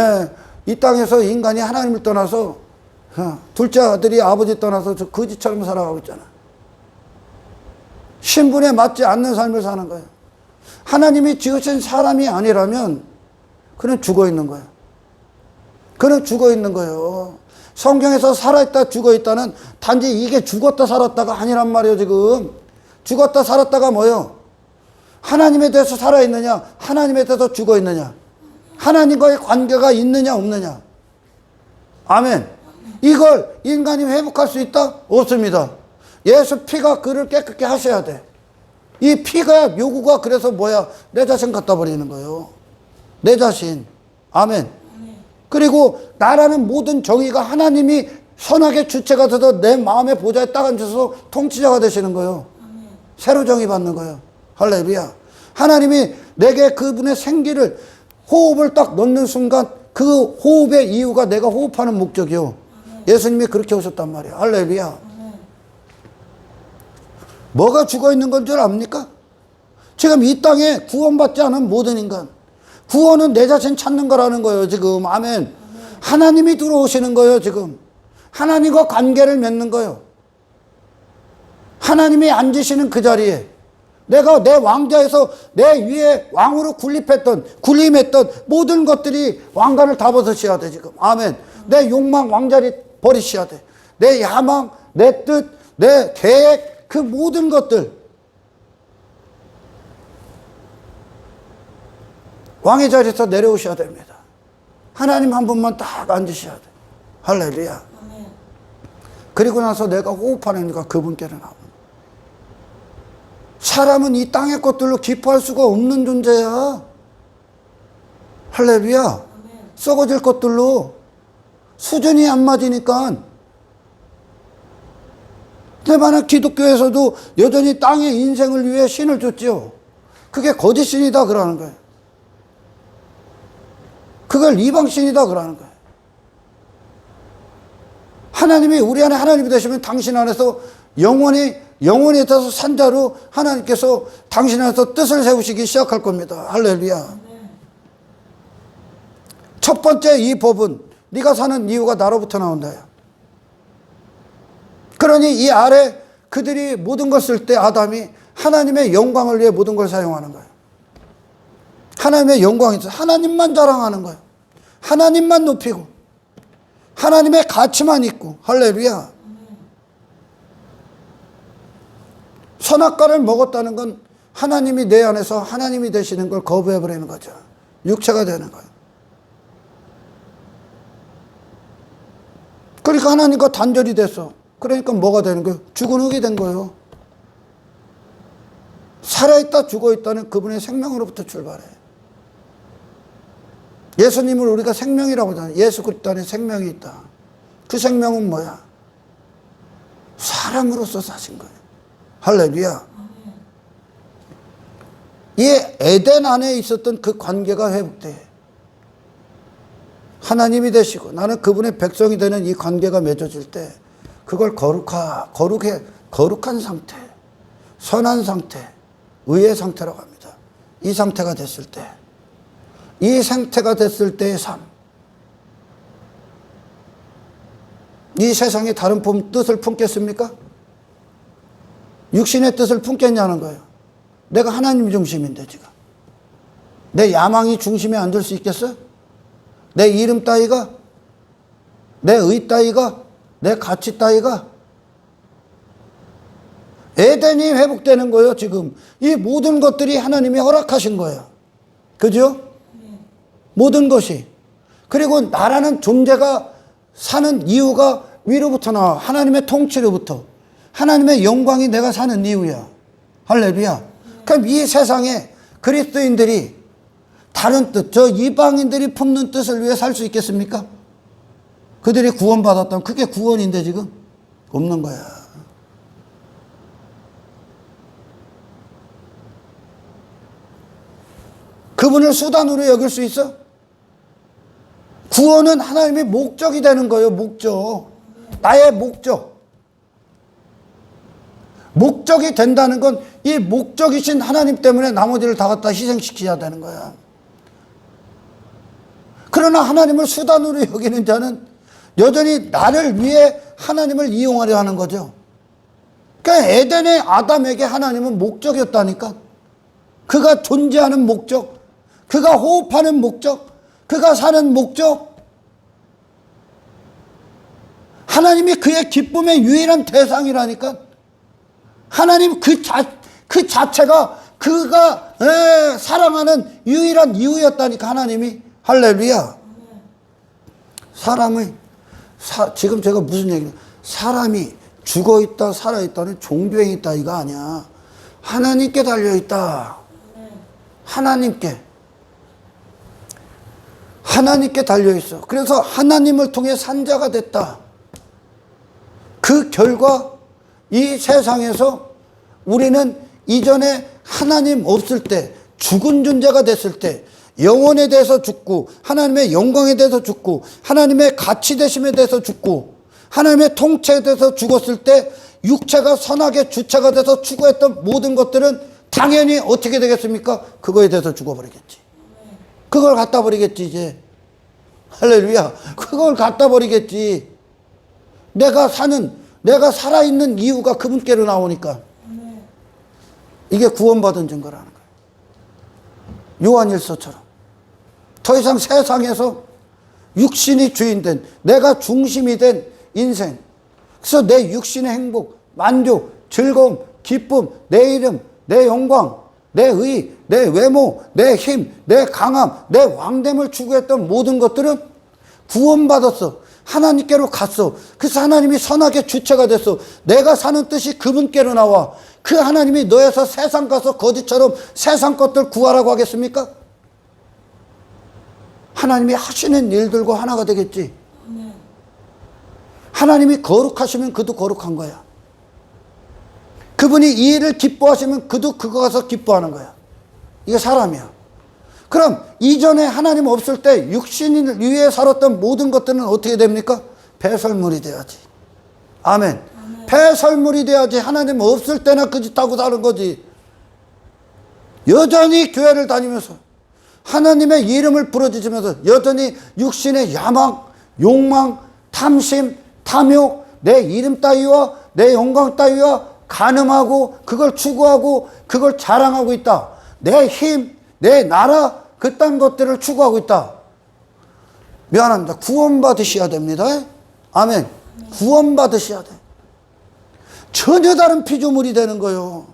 이 땅에서 인간이 하나님을 떠나서 둘째 아들이 아버지 떠나서 저 거지처럼 살아가고 있잖아. 신분에 맞지 않는 삶을 사는 거예요. 하나님이 지으신 사람이 아니라면 그는 죽어 있는 거예요. 그는 죽어 있는 거예요. 성경에서 살아있다 죽어있다는 단지 이게 죽었다 살았다가 아니란 말이에요. 지금 죽었다 살았다가 뭐요? 하나님에 대해서 살아있느냐, 하나님에 대해서 죽어있느냐, 하나님과의 관계가 있느냐 없느냐. 아멘. 이걸 인간이 회복할 수 있다? 없습니다. 예수 피가 그를 깨끗게 하셔야 돼. 이 피가 요구가 그래서 뭐야? 내 자신 갖다 버리는 거예요. 내 자신. 아멘. 그리고 나라는 모든 정의가 하나님이 선하게 주체가 돼서 내 마음의 보좌에 딱 앉아서 통치자가 되시는 거예요. 새로 정의받는 거예요. 할렐루야. 하나님이 내게 그분의 생기를, 호흡을 딱 넣는 순간 그 호흡의 이유가 내가 호흡하는 목적이요. 예수님이 그렇게 오셨단 말이에요. 할렐루야. 뭐가 죽어 있는 건 줄 압니까? 지금 이 땅에 구원받지 않은 모든 인간, 구원은 내 자신 찾는 거라는 거예요. 지금 아멘. 하나님이 들어오시는 거예요. 지금 하나님과 관계를 맺는 거예요. 하나님이 앉으시는 그 자리에 내가 내 왕자에서 내 위에 왕으로 군림했던 모든 것들이 왕관을 다 벗으셔야 돼. 지금 아멘. 내 욕망 왕자리 버리셔야 돼. 내 야망, 내 뜻, 내 계획, 그 모든 것들 왕의 자리에서 내려오셔야 됩니다. 하나님 한 분만 딱 앉으셔야 돼. 할렐루야. 그리고 나서 내가 호흡하니까 그분께로 나옵니다. 사람은 이 땅의 것들로 기뻐할 수가 없는 존재야. 할렐루야. 썩어질 것들로 수준이 안 맞으니까. 대만한 기독교에서도 여전히 땅의 인생을 위해 신을 줬지요. 그게 거짓신이다 그러는 거예요. 그걸 이방신이다 그러는 거예요. 하나님이 우리 안에 하나님이 되시면 당신 안에서 영원히 있어서 산자로 하나님께서 당신 안에서 뜻을 세우시기 시작할 겁니다. 할렐루야. 첫 번째 이 법은 네가 사는 이유가 나로부터 나온다. 그러니 이 아래 그들이 모든 걸 쓸 때 아담이 하나님의 영광을 위해 모든 걸 사용하는 거예요. 하나님의 영광이 있어. 하나님만 자랑하는 거예요. 하나님만 높이고 하나님의 가치만 있고. 할렐루야. 선악과를 먹었다는 건 하나님이 내 안에서 하나님이 되시는 걸 거부해버리는 거죠. 육체가 되는 거예요. 그러니까 하나님과 단절이 됐어. 그러니까 뭐가 되는 거예요? 죽은 흙이 된 거예요. 살아있다 죽어있다는 그분의 생명으로부터 출발해. 예수님을 우리가 생명이라고 하잖아요. 예수 그리스도 안에 생명이 있다. 그 생명은 뭐야? 사람으로서 사신 거예요. 할렐루야. 이 에덴 안에 있었던 그 관계가 회복돼. 하나님이 되시고 나는 그분의 백성이 되는 이 관계가 맺어질 때 그걸 거룩한 상태, 선한 상태, 의의 상태라고 합니다. 이 상태가 됐을 때, 이 상태가 됐을 때의 삶, 이 세상에 다른 뜻을 품겠습니까? 육신의 뜻을 품겠냐는 거예요. 내가 하나님 중심인데 지금 내 야망이 중심에 안 들 수 있겠어? 내 이름 따위가, 내 의 따위가, 내 가치 따위가. 에덴이 회복되는 거예요. 지금 이 모든 것들이 하나님이 허락하신 거예요. 그죠? 모든 것이. 그리고 나라는 존재가 사는 이유가 위로부터 나와. 하나님의 통치로부터. 하나님의 영광이 내가 사는 이유야. 할렐루야. 그럼 이 세상에 그리스도인들이 다른 뜻, 저 이방인들이 품는 뜻을 위해 살 수 있겠습니까? 그들이 구원받았다면 그게 구원인데 지금 없는 거야. 그분을 수단으로 여길 수 있어? 구원은 하나님의 목적이 되는 거예요. 목적. 나의 목적. 목적이 된다는 건 이 목적이신 하나님 때문에 나머지를 다 갖다 희생시켜야 되는 거야. 그러나 하나님을 수단으로 여기는 자는 여전히 나를 위해 하나님을 이용하려 하는 거죠. 그러니까 에덴의 아담에게 하나님은 목적이었다니까. 그가 존재하는 목적, 그가 호흡하는 목적, 그가 사는 목적. 하나님이 그의 기쁨의 유일한 대상이라니까. 하나님 그 자체가 그가 사랑하는 유일한 이유였다니까, 하나님이. 할렐루야. 사람의 지금 제가 무슨 얘기냐, 사람이 죽어있다 살아있다는 종교에 있다 이거 아니야. 하나님께 달려있다. 하나님께 달려있어. 그래서 하나님을 통해 산자가 됐다. 그 결과 이 세상에서 우리는 이전에 하나님 없을 때, 죽은 존재가 됐을 때, 영혼에 대해서 죽고, 하나님의 영광에 대해서 죽고, 하나님의 가치 되심에 대해서 죽고, 하나님의 통치에 대해서 죽었을 때 육체가 선악의 주체가 돼서 추구했던 모든 것들은 당연히 어떻게 되겠습니까? 그거에 대해서 죽어버리겠지. 그걸 갖다 버리겠지 이제. 할렐루야. 그걸 갖다 버리겠지. 내가 살아있는 이유가 그분께로 나오니까. 이게 구원받은 증거라는 거예요. 요한일서처럼 더 이상 세상에서 육신이 주인된, 내가 중심이 된 인생, 그래서 내 육신의 행복, 만족, 즐거움, 기쁨, 내 이름, 내 영광, 내 의, 내 외모, 내 힘, 내 강함, 내 왕됨을 추구했던 모든 것들은 구원받았어. 하나님께로 갔어. 그래서 하나님이 선악의 주체가 됐어. 내가 사는 뜻이 그분께로 나와. 그 하나님이 너에서 세상 가서 거지처럼 세상 것들 구하라고 하겠습니까? 하나님이 하시는 일들과 하나가 되겠지. 하나님이 거룩하시면 그도 거룩한 거야. 그분이 이 일을 기뻐하시면 그도 그거 가서 기뻐하는 거야. 이게 사람이야. 그럼 이전에 하나님 없을 때 육신 위에 살았던 모든 것들은 어떻게 됩니까? 배설물이 돼야지. 아멘. 배설물이 돼야지. 하나님 없을 때나 그 짓 하고 사는 거지. 여전히 교회를 다니면서 하나님의 이름을 부르짖으면서 여전히 육신의 야망, 욕망, 탐심, 탐욕, 내 이름 따위와 내 영광 따위와 간음하고 그걸 추구하고 그걸 자랑하고 있다. 내 힘, 내 나라, 그딴 것들을 추구하고 있다. 미안합니다. 구원받으셔야 됩니다. 아멘. 구원받으셔야 돼. 전혀 다른 피조물이 되는 거예요.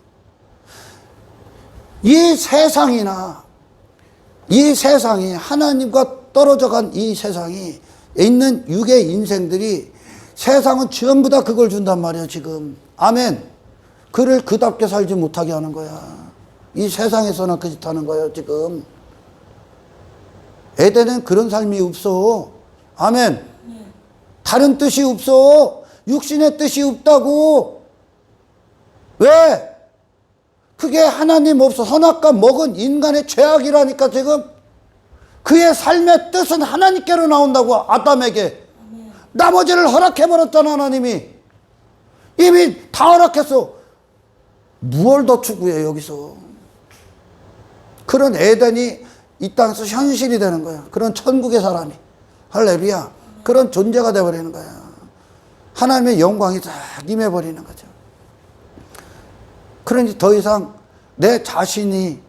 이 세상이나 이 세상이, 하나님과 떨어져 간 이 세상이 있는 육의 인생들이, 세상은 전부 다 그걸 준단 말이에요 지금. 아멘. 그를 그답게 살지 못하게 하는 거야. 이 세상에서나 그 짓 하는 거예요 지금. 에덴은 그런 삶이 없어. 아멘. 다른 뜻이 없어. 육신의 뜻이 없다고. 왜? 그게 하나님 없어. 선악과 먹은 인간의 죄악이라니까 지금. 그의 삶의 뜻은 하나님께로 나온다고. 아담에게. 나머지를 허락해버렸잖아 하나님이. 이미 다 허락했어. 무얼 더 추구해 여기서. 그런 에덴이 이 땅에서 현실이 되는 거야. 그런 천국의 사람이. 할렐루야. 그런 존재가 되어버리는 거야. 하나님의 영광이 다 임해버리는 거죠. 그러니 더 이상 내 자신이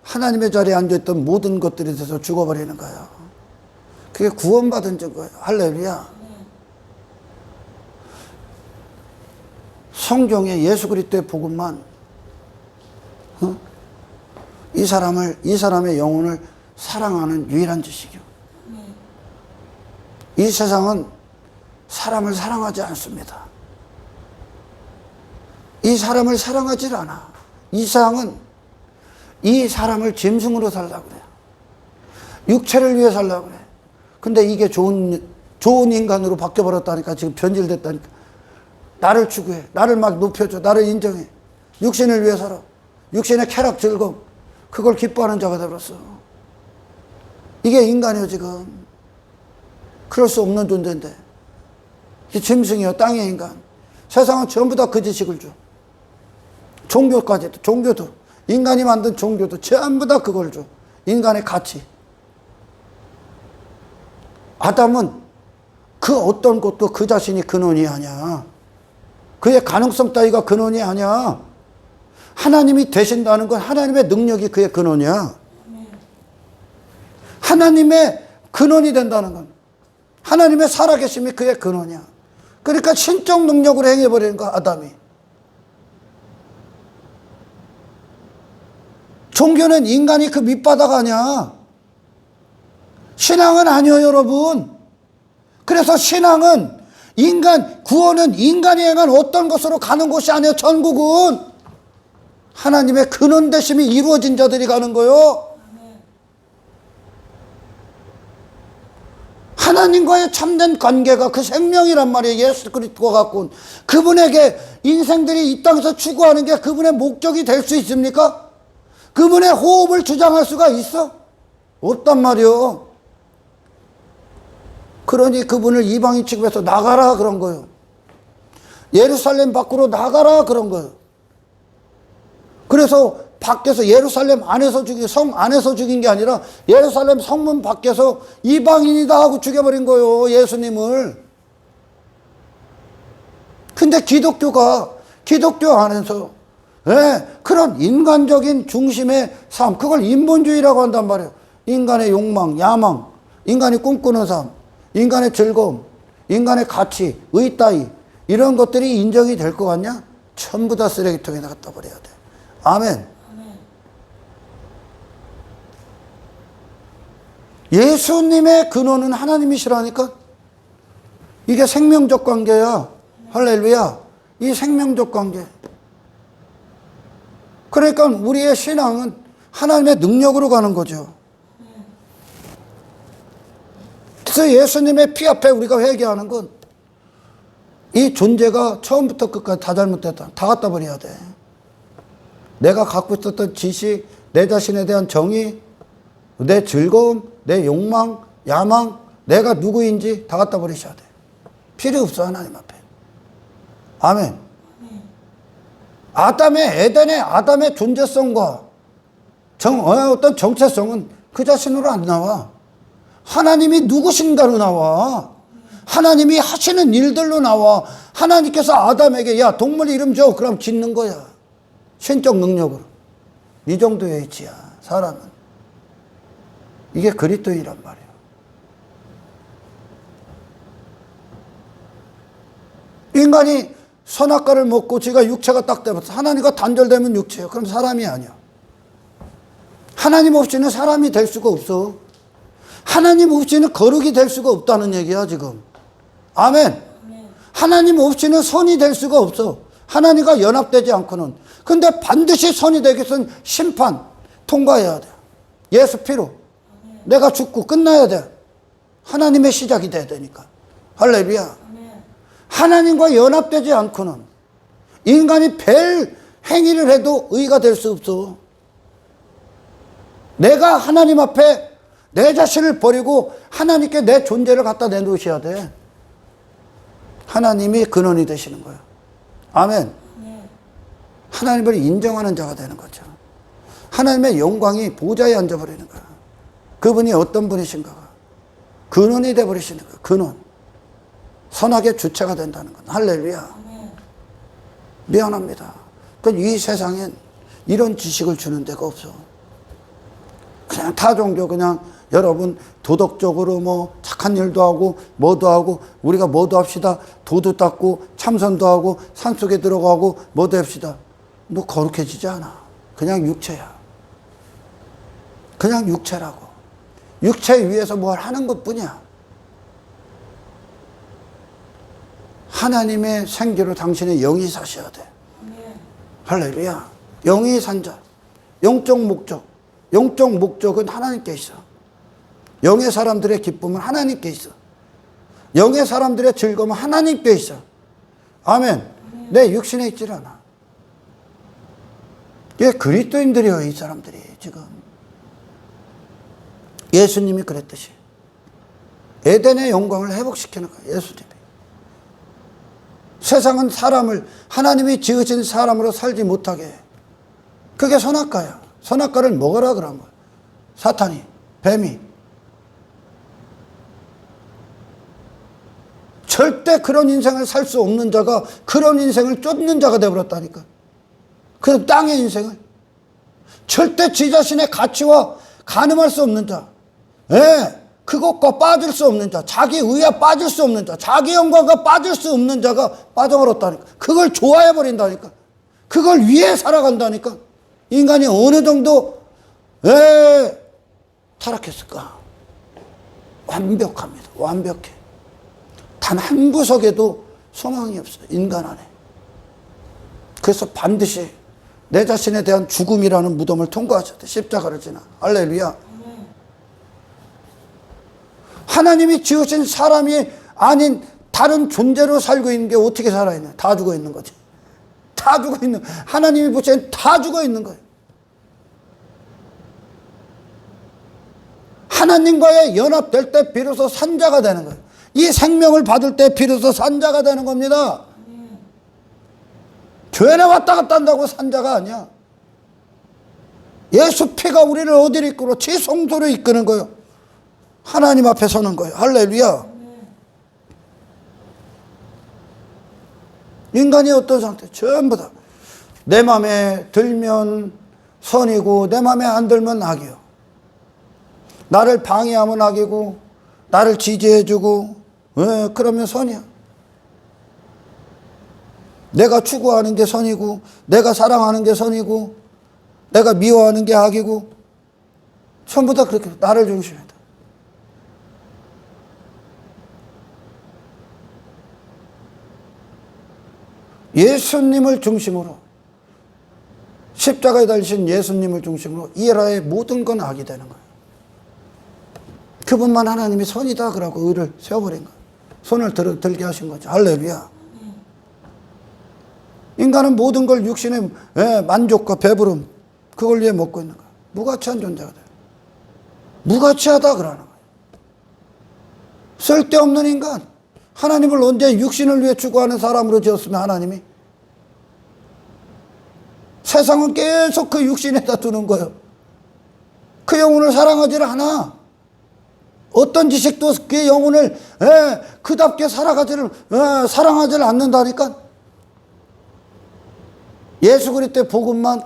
하나님의 자리에 앉아있던 모든 것들에 대해서 죽어버리는 거예요. 그게 구원받은 증거예요. 할렐루야. 성경에 예수 그리스도의 복음만 이 사람의 영혼을 사랑하는 유일한 지식이요. 이 세상은 사람을 사랑하지 않습니다. 이 사람을 사랑하지 않아. 이 세상은 이 사람을 짐승으로 살려고 그래요. 육체를 위해 살려고 그래. 근데 이게 좋은 인간으로 바뀌어버렸다니까. 지금 변질됐다니까. 나를 추구해. 나를 막 높여줘. 나를 인정해. 육신을 위해 살아. 육신의 쾌락 즐거움. 그걸 기뻐하는 자가 되었어. 이게 인간이에요 지금. 그럴 수 없는 존재인데. 이게 짐승이요. 땅의 인간. 세상은 전부 다 그 지식을 줘. 종교까지도. 종교도. 인간이 만든 종교도 전부 다 그걸 줘. 인간의 가치. 아담은 그 어떤 것도 그 자신이 근원이 아니야. 그의 가능성 따위가 근원이 아니야. 하나님이 되신다는 건 하나님의 능력이 그의 근원이야. 하나님의 근원이 된다는 건 하나님의 살아계심이 그의 근원이야. 그러니까 신적 능력으로 행해버리는 거야, 아담이. 종교는 인간이 그 밑바닥 아니야. 신앙은 아니에요, 여러분. 그래서 신앙은 구원은 인간이 행한 어떤 것으로 가는 곳이 아니에요. 천국은 하나님의 근원 되심이 이루어진 자들이 가는 거요. 하나님과의 참된 관계가 그 생명이란 말이에요. 예수 그리스도가 갖고 온. 그분에게 인생들이 이 땅에서 추구하는 게 그분의 목적이 될 수 있습니까? 그분의 호흡을 주장할 수가 있어? 없단 말이요. 그러니 그분을 이방인 취급해서 나가라 그런 거예요. 예루살렘 밖으로 나가라 그런 거예요. 그래서 밖에서 예루살렘 안에서 성 안에서 죽인 게 아니라 예루살렘 성문 밖에서 이방인이다 하고 죽여버린 거예요, 예수님을. 근데 기독교 안에서 그런 인간적인 중심의 삶, 그걸 인본주의라고 한단 말이에요. 인간의 욕망, 야망, 인간이 꿈꾸는 삶, 인간의 즐거움, 인간의 가치, 의 따위, 이런 것들이 인정이 될 것 같냐? 전부 다 쓰레기통에 갖다 버려야 돼. 아멘. 예수님의 근원은 하나님이시라니까. 이게 생명적 관계야. 할렐루야. 이 생명적 관계. 그러니까 우리의 신앙은 하나님의 능력으로 가는 거죠. 그래서 예수님의 피 앞에 우리가 회개하는 건 이 존재가 처음부터 끝까지 다 잘못됐다. 다 갖다 버려야 돼. 내가 갖고 있었던 지식, 내 자신에 대한 정의, 내 즐거움, 내 욕망, 야망, 내가 누구인지 다 갖다 버리셔야 돼. 필요 없어, 하나님 앞에. 아멘. 에덴의 아담의 존재성과 어떤 정체성은 그 자신으로 안 나와. 하나님이 누구신가로 나와. 하나님이 하시는 일들로 나와. 하나님께서 아담에게 야, 동물 이름 줘. 그럼 짓는 거야. 신적 능력으로. 이 정도의 위치야, 사람은. 이게 그리스도인이란 말이에요. 인간이 선악과를 먹고 지가 육체가 딱 되면서 하나님과 단절되면 육체예요. 그럼 사람이 아니야. 하나님 없이는 사람이 될 수가 없어. 하나님 없이는 거룩이 될 수가 없다는 얘기야, 지금. 아멘. 하나님 없이는 선이 될 수가 없어. 하나님과 연합되지 않고는. 근데 반드시 선이 되기 위해서는 심판 통과해야 돼. 예수 피로. 내가 죽고 끝나야 돼. 하나님의 시작이 돼야 되니까. 할렐루야. 하나님과 연합되지 않고는 인간이 별 행위를 해도 의가 될 수 없어. 내가 하나님 앞에 내 자신을 버리고 하나님께 내 존재를 갖다 내놓으셔야 돼. 하나님이 근원이 되시는 거예요. 아멘. 하나님을 인정하는 자가 되는 거죠. 하나님의 영광이 보좌에 앉아버리는 거예요. 그분이 어떤 분이신가가 근원이 되어버리시는 거예요. 근원. 선악의 주체가 된다는 건. 할렐루야. 미안합니다. 이 세상엔 이런 지식을 주는 데가 없어. 그냥 타 종교 그냥 여러분 도덕적으로 뭐 착한 일도 하고 뭐도 하고 우리가 뭐도 합시다. 도도 닦고 참선도 하고 산속에 들어가고 뭐도 합시다. 너 거룩해지지 않아. 그냥 육체야. 그냥 육체라고. 육체 위에서 뭘 하는 것뿐이야. 하나님의 생기로 당신의 영이 사셔야 돼. 할렐루야. 영이 산 자. 영적 목적. 영적 목적은 하나님께 있어. 영의 사람들의 기쁨은 하나님께 있어. 영의 사람들의 즐거움은 하나님께 있어. 아멘. 내 육신에 있질 않아. 이게 그리스도인들이에요, 이 사람들이 지금. 예수님이 그랬듯이. 에덴의 영광을 회복시키는 거예요, 예수님이. 세상은 사람을 하나님이 지으신 사람으로 살지 못하게 해. 그게 선악과야. 선악과를 먹으라 그런 거야. 사탄이, 뱀이. 절대 그런 인생을 살 수 없는 자가 그런 인생을 쫓는 자가 되어버렸다니까. 그 땅의 인생을. 절대 지 자신의 가치와 가늠할 수 없는 자. 그것과 빠질 수 없는 자, 자기 의에 빠질 수 없는 자, 자기 영광과 빠질 수 없는 자가 빠져버렸다니까. 그걸 좋아해버린다니까. 그걸 위해 살아간다니까. 인간이 어느 정도 왜 타락했을까? 완벽합니다. 완벽해. 단 한 구석에도 소망이 없어요. 인간 안에. 그래서 반드시 내 자신에 대한 죽음이라는 무덤을 통과하셨대. 십자가를 지나. 할렐루야. 하나님이 지으신 사람이 아닌 다른 존재로 살고 있는 게 어떻게 살아있냐? 다 죽어 있는 거지. 다 죽어 있는, 하나님이 보시기엔 다 죽어 있는 거예요. 하나님과의 연합될 때 비로소 산자가 되는 거예요. 이 생명을 받을 때 비로소 산자가 되는 겁니다. 교회에 왔다 갔다 한다고 산자가 아니야. 예수 피가 우리를 어디로 이끌어? 지성소로 이끄는 거예요. 하나님 앞에 서는 거예요. 할렐루야. 인간이 어떤 상태? 전부 다 내 마음에 들면 선이고 내 마음에 안 들면 악이요. 나를 방해하면 악이고 나를 지지해주고 그러면 선이야. 내가 추구하는 게 선이고 내가 사랑하는 게 선이고 내가 미워하는 게 악이고 전부 다 그렇게 나를 중심이다. 예수님을 중심으로 십자가에 달리신 예수님을 중심으로 이 나라의 모든 건 악이 되는 거예요. 그분만 하나님이 선이다 그러고 의를 세워버린 거예요. 손을 들게 하신 거죠. 할렐루야. 인간은 모든 걸 육신의 만족과 배부름 그걸 위해 먹고 있는 거예요. 무가치한 존재가 돼요. 무가치하다 그러는 거예요. 쓸데없는 인간. 하나님을 언제 육신을 위해 추구하는 사람으로 지었으면 하나님이 세상은 계속 그 육신에다 두는 거예요. 그 영혼을 사랑하지를 않아. 어떤 지식도 그 영혼을 그답게 사랑하지를 않는다니까. 예수 그리스도의 복음만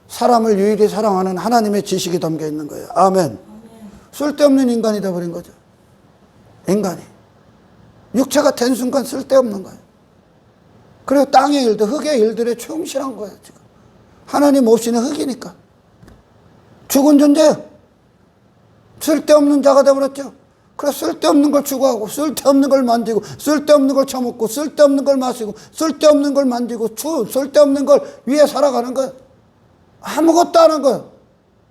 사람을 유일히 사랑하는 하나님의 지식이 담겨 있는 거예요. 아멘. 쓸데없는 인간이 되어버린 거죠. 인간이. 육체가 된 순간 쓸데없는 거예요. 그리고 땅의 일들, 흙의 일들에 충실한 거예요. 지금 하나님 없이는 흙이니까. 죽은 존재예요. 쓸데없는 자가 되어버렸죠. 그래서 쓸데없는 걸 추구하고 쓸데없는 걸 만지고 쓸데없는 걸 처먹고 쓸데없는 걸 마시고 쓸데없는 걸 만지고 쓸데없는 걸 위해 살아가는 거예요. 아무것도 안 한 거예요.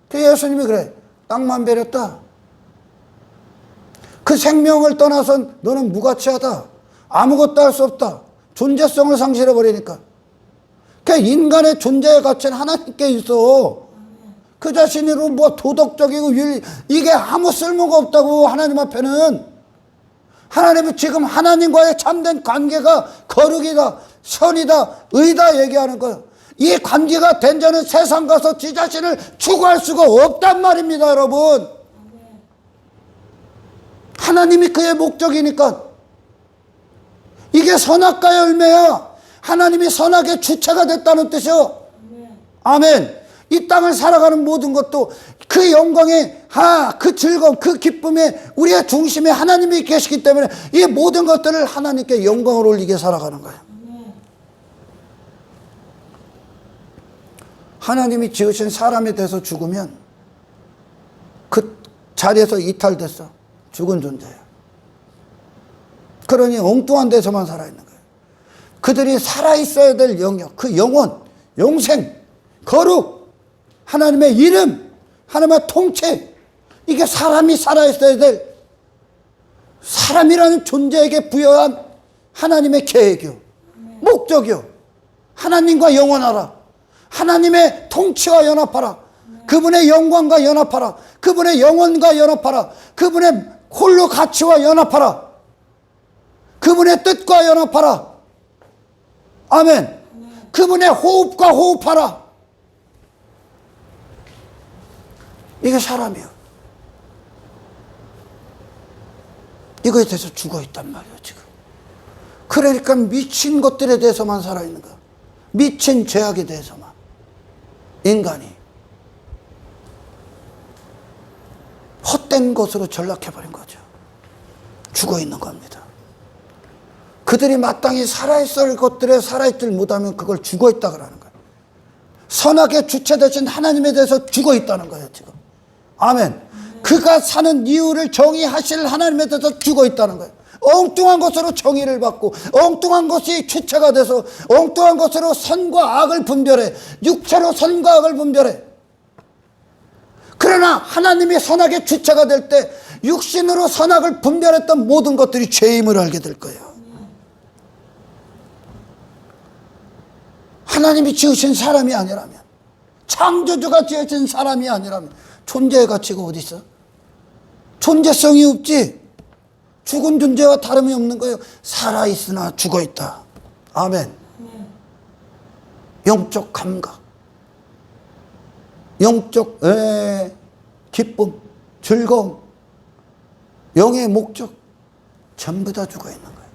그 예수님이 그래. 땅만 베렸다. 그 생명을 떠나선 너는 무가치하다. 아무것도 할 수 없다. 존재성을 상실해버리니까. 그 인간의 존재의 가치는 하나님께 있어. 그 자신으로 뭐 도덕적이고 이게 아무 쓸모가 없다고. 하나님 앞에는. 하나님은 지금 하나님과의 참된 관계가 거룩이다, 선이다, 의다 얘기하는 거예요. 이 관계가 된 자는 세상 가서 지 자신을 추구할 수가 없단 말입니다, 여러분. 하나님이 그의 목적이니까. 이게 선악과의 열매야. 하나님이 선악의 주체가 됐다는 뜻이요. 아멘. 이 땅을 살아가는 모든 것도 그 영광에 그 즐거움, 그 기쁨에 우리의 중심에 하나님이 계시기 때문에 이 모든 것들을 하나님께 영광을 올리게 살아가는 거예요. 하나님이 지으신 사람에 대해서 죽으면 그 자리에서 이탈됐어. 죽은 존재야. 그러니 엉뚱한 데서만 살아있는 거예요. 그들이 살아있어야 될 영역, 그 영혼, 영생, 거룩, 하나님의 이름, 하나님의 통치, 이게 사람이 살아있어야 될 사람이라는 존재에게 부여한 하나님의 계획이요, 목적이요. 하나님과 영원하라. 하나님의 통치와 연합하라. 그분의 영광과 연합하라. 그분의 영혼과 연합하라. 그분의 홀로 가치와 연합하라. 그분의 뜻과 연합하라. 아멘. 그분의 호흡과 호흡하라. 이게 사람이에요. 이거에 대해서 죽어있단 말이에요, 지금. 그러니까 미친 것들에 대해서만 살아있는 거야. 미친 죄악에 대해서만. 인간이. 헛된 헛된 것으로 전락해버린 거죠. 죽어 있는 겁니다. 그들이 마땅히 살아있을 것들에 살아있질 못하면 그걸 죽어 있다 그러는 거예요. 선악의 주체 되신 하나님에 대해서 죽어 있다는 거예요, 지금. 아멘. 그가 사는 이유를 정의하실 하나님에 대해서 죽어 있다는 거예요. 엉뚱한 것으로 정의를 받고 엉뚱한 것이 주체가 돼서 엉뚱한 것으로 선과 악을 분별해. 육체로 선과 악을 분별해. 그러나 하나님이 선악의 주체가 될 때 육신으로 선악을 분별했던 모든 것들이 죄임을 알게 될 거예요. 하나님이 지으신 사람이 아니라면, 창조주가 지으신 사람이 아니라면 존재의 가치가 어디 있어? 존재성이 없지. 죽은 존재와 다름이 없는 거예요. 살아있으나 죽어있다. 아멘. 영적 감각, 영적 기쁨, 즐거움, 영의 목적 전부 다 죽어있는 거예요.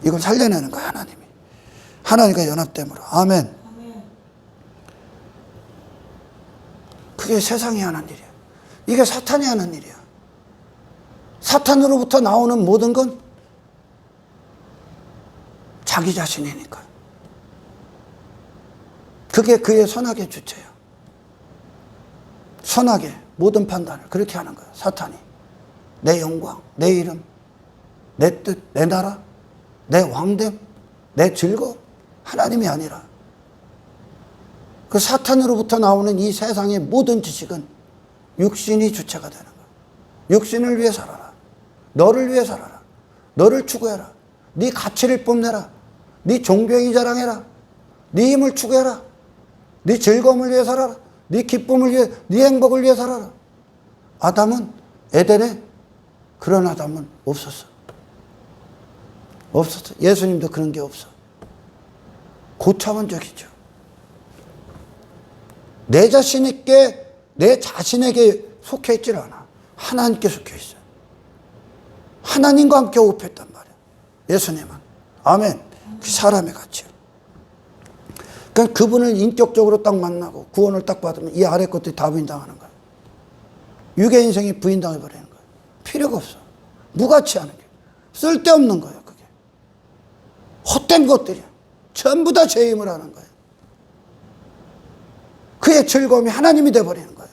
이걸 살려내는 거예요, 하나님이. 하나님과 연합됨으로. 아멘. 그게 세상이 하는 일이야. 이게 사탄이 하는 일이야. 사탄으로부터 나오는 모든 건 자기 자신이니까. 그게 그의 선악의 주체예요. 선악의 모든 판단을 그렇게 하는 거예요, 사탄이. 내 영광, 내 이름, 내 뜻, 내 나라, 내 왕됨, 내 즐거움, 하나님이 아니라. 그 사탄으로부터 나오는 이 세상의 모든 지식은 육신이 주체가 되는 거예요. 육신을 위해 살아라. 너를 위해 살아라. 너를 추구해라. 네 가치를 뽐내라. 네 존경이 자랑해라. 네 힘을 추구해라. 네 즐거움을 위해 살아라. 네 기쁨을 위해, 네 행복을 위해 살아라. 아담은, 에덴에 그런 아담은 없었어. 없었어. 예수님도 그런 게 없어. 고차원적이죠. 내 자신에게, 내 자신에게 속해 있질 않아. 하나님께 속해 있어요. 하나님과 함께 호흡했단 말이야, 예수님은. 아멘. 그 사람의 가치요. 그러니까 그분을 인격적으로 딱 만나고 구원을 딱 받으면 이 아래 것들이 다 부인당하는 거예요. 육의 인생이 부인당해버리는 거예요. 필요가 없어. 무가치 하는 게. 쓸데없는 거예요, 그게. 헛된 것들이야. 전부 다 죄임을 하는 거예요. 그의 즐거움이 하나님이 돼버리는 거예요.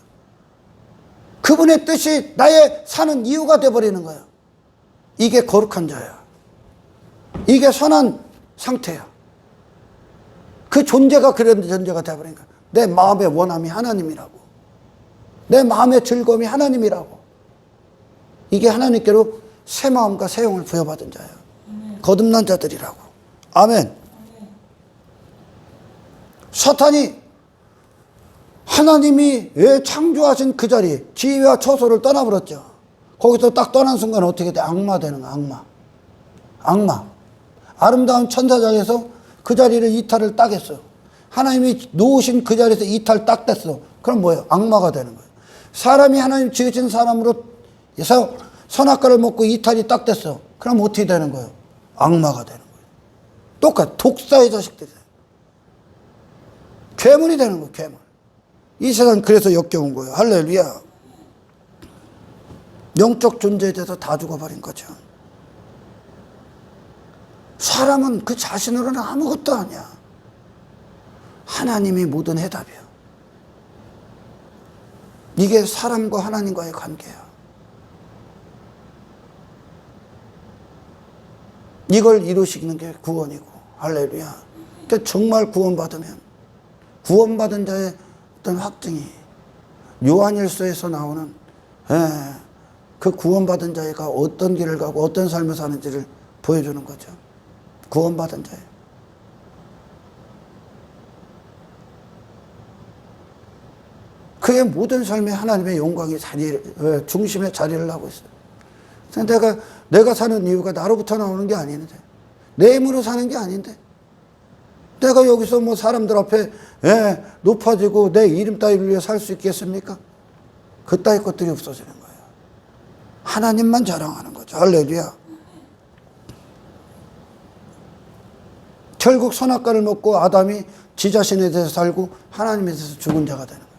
그분의 뜻이 나의 사는 이유가 돼버리는 거예요. 이게 거룩한 자야. 이게 선한 상태야. 그 존재가 그런 존재가 돼버린 거야. 내 마음의 원함이 하나님이라고. 내 마음의 즐거움이 하나님이라고. 이게 하나님께로 새 마음과 새 영을 부여받은 자예요. 거듭난 자들이라고. 아멘. 사탄이 하나님이 왜 창조하신 그 자리, 지혜와 초소를 떠나버렸죠. 거기서 딱 떠난 순간 어떻게 돼? 악마 되는 거야, 악마. 악마. 아름다운 천사장에서 그 자리를 이탈을 딱 했어요. 하나님이 놓으신 그 자리에서 이탈 딱 됐어. 그럼 뭐예요? 악마가 되는 거예요. 사람이 하나님 지으신 사람으로 해서 선악과를 먹고 이탈이 딱 됐어. 그럼 어떻게 되는 거예요? 악마가 되는 거예요. 똑같아. 독사의 자식들이 돼요. 괴물이 되는 거예요, 괴물. 이 세상 그래서 역겨운 거예요. 할렐루야. 영적 존재에 대해서 다 죽어버린 거죠. 사람은 그 자신으로는 아무것도 아니야. 하나님이 모든 해답이야. 이게 사람과 하나님과의 관계야. 이걸 이루시는 게 구원이고. 할렐루야. 그러니까 정말 구원받으면 구원받은 자의 어떤 확증이 요한일서에서 나오는 그 구원받은 자가 어떤 길을 가고 어떤 삶을 사는지를 보여주는 거죠. 구원받은 자예요. 그의 모든 삶에 하나님의 영광이 중심의 자리를 하고 있어요. 내가 사는 이유가 나로부터 나오는 게 아닌데, 내 힘으로 사는 게 아닌데, 내가 여기서 뭐 사람들 앞에 높아지고 내 이름 따위를 위해 살 수 있겠습니까? 그 따위 것들이 없어지는 거예요. 하나님만 자랑하는 거죠. 할렐루야. 결국 선악과를 먹고 아담이 지 자신에 대해서 살고 하나님에 대해서 죽은 자가 되는 거예요.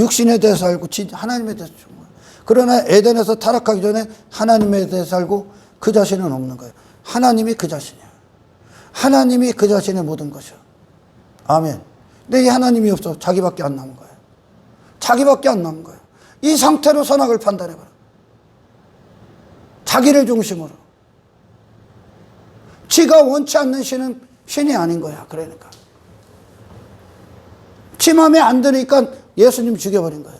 육신에 대해서 살고 하나님에 대해서 죽은 거예요. 그러나 에덴에서 타락하기 전에 하나님에 대해 살고 그 자신은 없는 거예요. 하나님이 그 자신이야. 하나님이 그 자신의 모든 것이야. 아멘. 근데 이 하나님이 없어. 자기밖에 안 남은 거예요. 자기밖에 안 남은 거예요. 이 상태로 선악을 판단해봐라. 자기를 중심으로. 지가 원치 않는 신은 신이 아닌 거야. 그러니까. 지 마음에 안 드니까 예수님 죽여버린 거예요.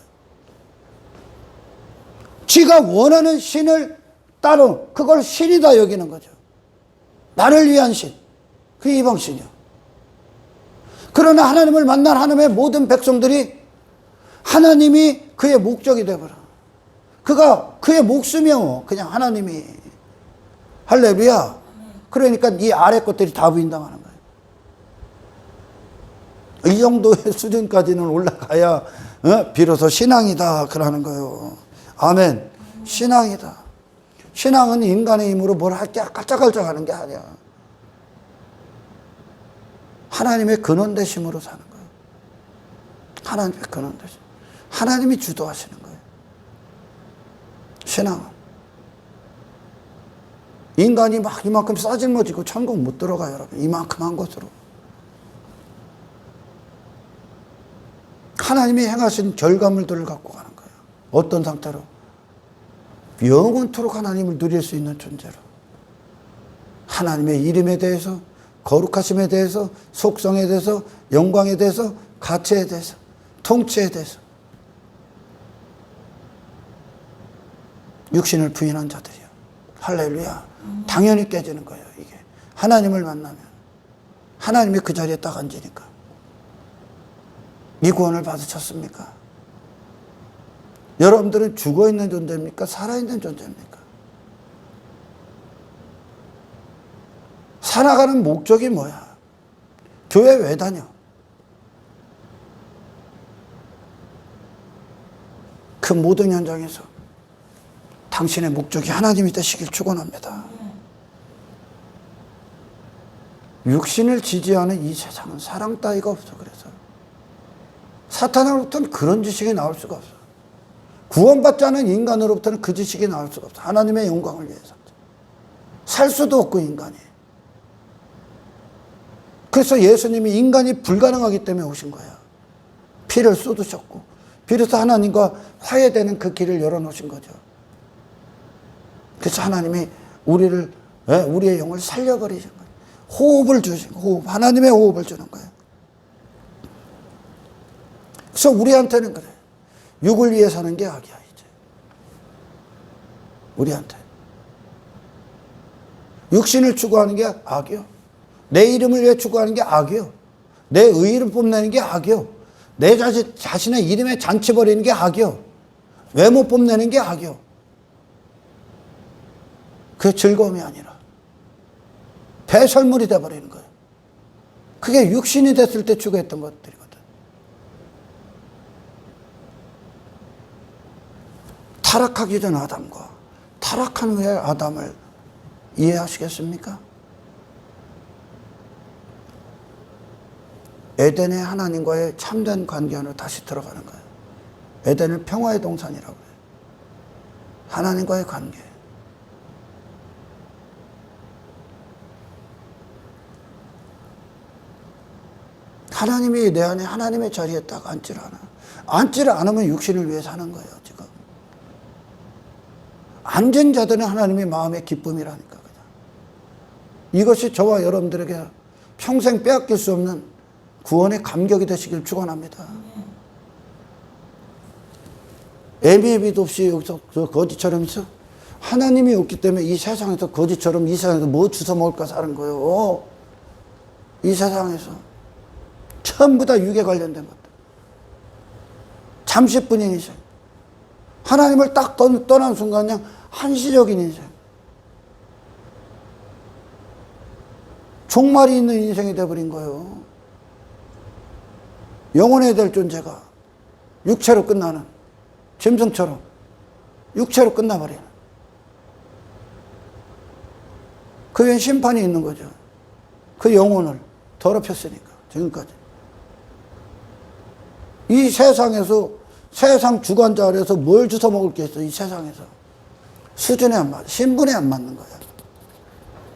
지가 원하는 신을 따로 그걸 신이다 여기는 거죠. 나를 위한 신. 그게 이방신이요. 그러나 하나님을 만난 하나님의 모든 백성들이 하나님이 그의 목적이 되어버려. 그가 그의 목숨이요. 그냥 하나님이. 할렐루야. 그러니까 이 아래 것들이 다 부인당하는 거예요. 이 정도의 수준까지는 올라가야 비로소 신앙이다 그러는 거예요. 아멘. 신앙이다. 신앙은 인간의 힘으로 뭘 할 게 깔짝깔짝 하는 게 아니야. 하나님의 근원되심으로 사는 거예요. 하나님의 근원되심. 하나님이 주도하시는 거예요. 신앙은. 인간이 막 이만큼 싸질머지고 천국 못 들어가요, 여러분. 이만큼 한 것으로. 하나님이 행하신 결과물들을 갖고 가는 거예요. 어떤 상태로? 영원토록 하나님을 누릴 수 있는 존재로. 하나님의 이름에 대해서, 거룩하심에 대해서, 속성에 대해서, 영광에 대해서, 가치에 대해서, 통치에 대해서. 육신을 부인한 자들이요. 할렐루야. 당연히 깨지는 거예요, 이게. 하나님을 만나면. 하나님이 그 자리에 딱 앉으니까. 이 구원을 받으셨습니까? 여러분들은 죽어있는 존재입니까? 살아있는 존재입니까? 살아가는 목적이 뭐야? 교회 왜 다녀? 그 모든 현장에서 당신의 목적이 하나님이 되시길 축원합니다. 육신을 지지하는 이 세상은 사랑 따위가 없어. 그래서 사탄으로부터는 그런 지식이 나올 수가 없어. 구원받지 않은 인간으로부터는 그 지식이 나올 수가 없어. 하나님의 영광을 위해서 살 수도 없고 인간이. 그래서 예수님이 인간이 불가능하기 때문에 오신 거야. 피를 쏟으셨고 비로소 하나님과 화해되는 그 길을 열어놓으신 거죠. 그래서 하나님이 우리의 영을 살려버리신 거예요. 호흡을 주신 거예요. 호흡. 하나님의 호흡을 주는 거예요. 그래서 우리한테는 그래. 육을 위해 사는 게 악이야, 이제. 우리한테. 육신을 추구하는 게 악이요. 내 이름을 위해 추구하는 게 악이요. 내 의의를 뽐내는 게 악이요. 내 자신의 이름에 잔치 벌이는 게 악이요. 외모 뽐내는 게 악이요. 그게 즐거움이 아니라 배설물이 돼버리는 거예요. 그게 육신이 됐을 때 추구했던 것들이거든. 타락하기 전 아담과 타락한 후에 아담을 이해하시겠습니까? 에덴의 하나님과의 참된 관계 안으로 다시 들어가는 거예요. 에덴은 평화의 동산이라고 그래요. 하나님과의 관계. 하나님이 내 안에 하나님의 자리에 딱 앉지를 않아. 앉지를 않으면 육신을 위해 사는 거예요, 지금. 앉은 자들은 하나님의 마음의 기쁨이라니까. 그냥. 이것이 저와 여러분들에게 평생 빼앗길 수 없는 구원의 감격이 되시길 축원합니다. 애비애비도 없이 여기서 거지처럼 있어. 하나님이 없기 때문에 이 세상에서 거지처럼 이 세상에서 뭐 주워 먹을까 사는 거예요. 이 세상에서. 전부 다 육에 관련된 것들. 잠시뿐인 인생. 하나님을 딱 떠난 순간 그냥 한시적인 인생. 종말이 있는 인생이 되어버린 거예요. 영원해야 될 존재가 육체로 끝나는, 짐승처럼 육체로 끝나버리는. 그 외엔 심판이 있는 거죠. 그 영혼을 더럽혔으니까 지금까지. 이 세상에서 세상 주관자 아래서 뭘 주워 먹을 게 있어, 이 세상에서. 수준에 안 맞아. 신분에 안 맞는 거야.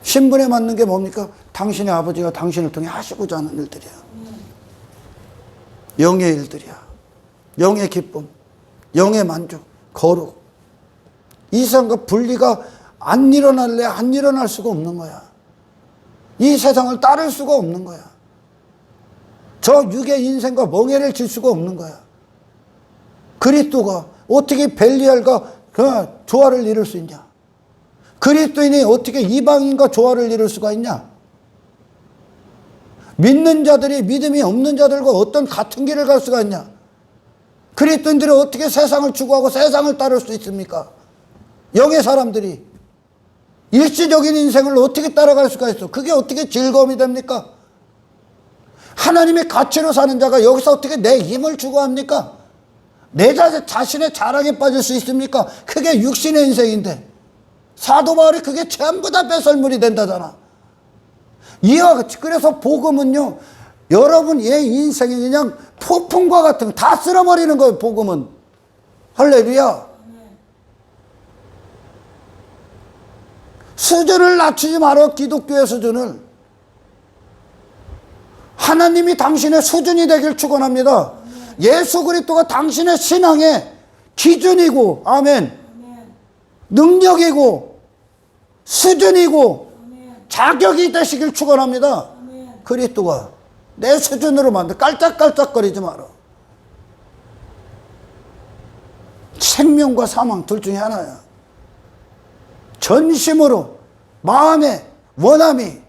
신분에 맞는 게 뭡니까? 당신의 아버지가 당신을 통해 하시고자 하는 일들이야. 영의 일들이야. 영의 기쁨, 영의 만족, 거룩. 이 세상과 분리가 안 일어날래 안 일어날 수가 없는 거야. 이 세상을 따를 수가 없는 거야. 저 육의 인생과 멍해를 질 수가 없는 거야. 그리스도가 어떻게 벨리알과 그 조화를 이룰 수 있냐? 그리스도인이 어떻게 이방인과 조화를 이룰 수가 있냐? 믿는 자들이 믿음이 없는 자들과 어떤 같은 길을 갈 수가 있냐? 그리스도인들이 어떻게 세상을 추구하고 세상을 따를 수 있습니까? 영의 사람들이 일시적인 인생을 어떻게 따라갈 수가 있어? 그게 어떻게 즐거움이 됩니까? 하나님의 가치로 사는 자가 여기서 어떻게 내 힘을 추구합니까? 내 자신의 자랑에 빠질 수 있습니까? 그게 육신의 인생인데 사도 바울이 그게 전부 다 배설물이 된다잖아. 이와 같이 그래서 복음은요, 여러분의 인생이 그냥 폭풍과 같은 거 다 쓸어버리는 거예요. 복음은. 할렐루야. 수준을 낮추지 말아. 기독교의 수준을. 하나님이 당신의 수준이 되길 축원합니다. 예수 그리스도가 당신의 신앙의 기준이고, 아멘, 능력이고 수준이고 자격이 되시길 축원합니다. 그리스도가 내 수준으로 만들. 깔짝깔짝거리지 마라. 생명과 사망 둘 중에 하나야. 전심으로 마음의 원함이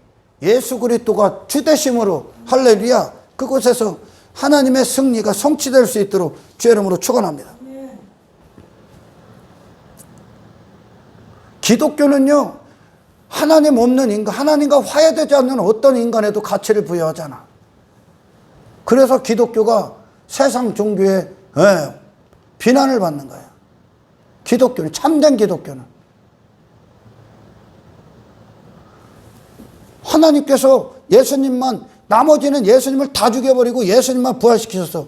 예수 그리스도가 주되심으로, 할렐루야, 그곳에서 하나님의 승리가 성취될 수 있도록 주의 이름으로 축원합니다. 기독교는요, 하나님 없는 인간, 하나님과 화해되지 않는 어떤 인간에도 가치를 부여하잖아. 그래서 기독교가 세상 종교에 비난을 받는 거야. 기독교는, 참된 기독교는. 하나님께서 예수님만, 나머지는 예수님을 다 죽여버리고 예수님만 부활시키셨어.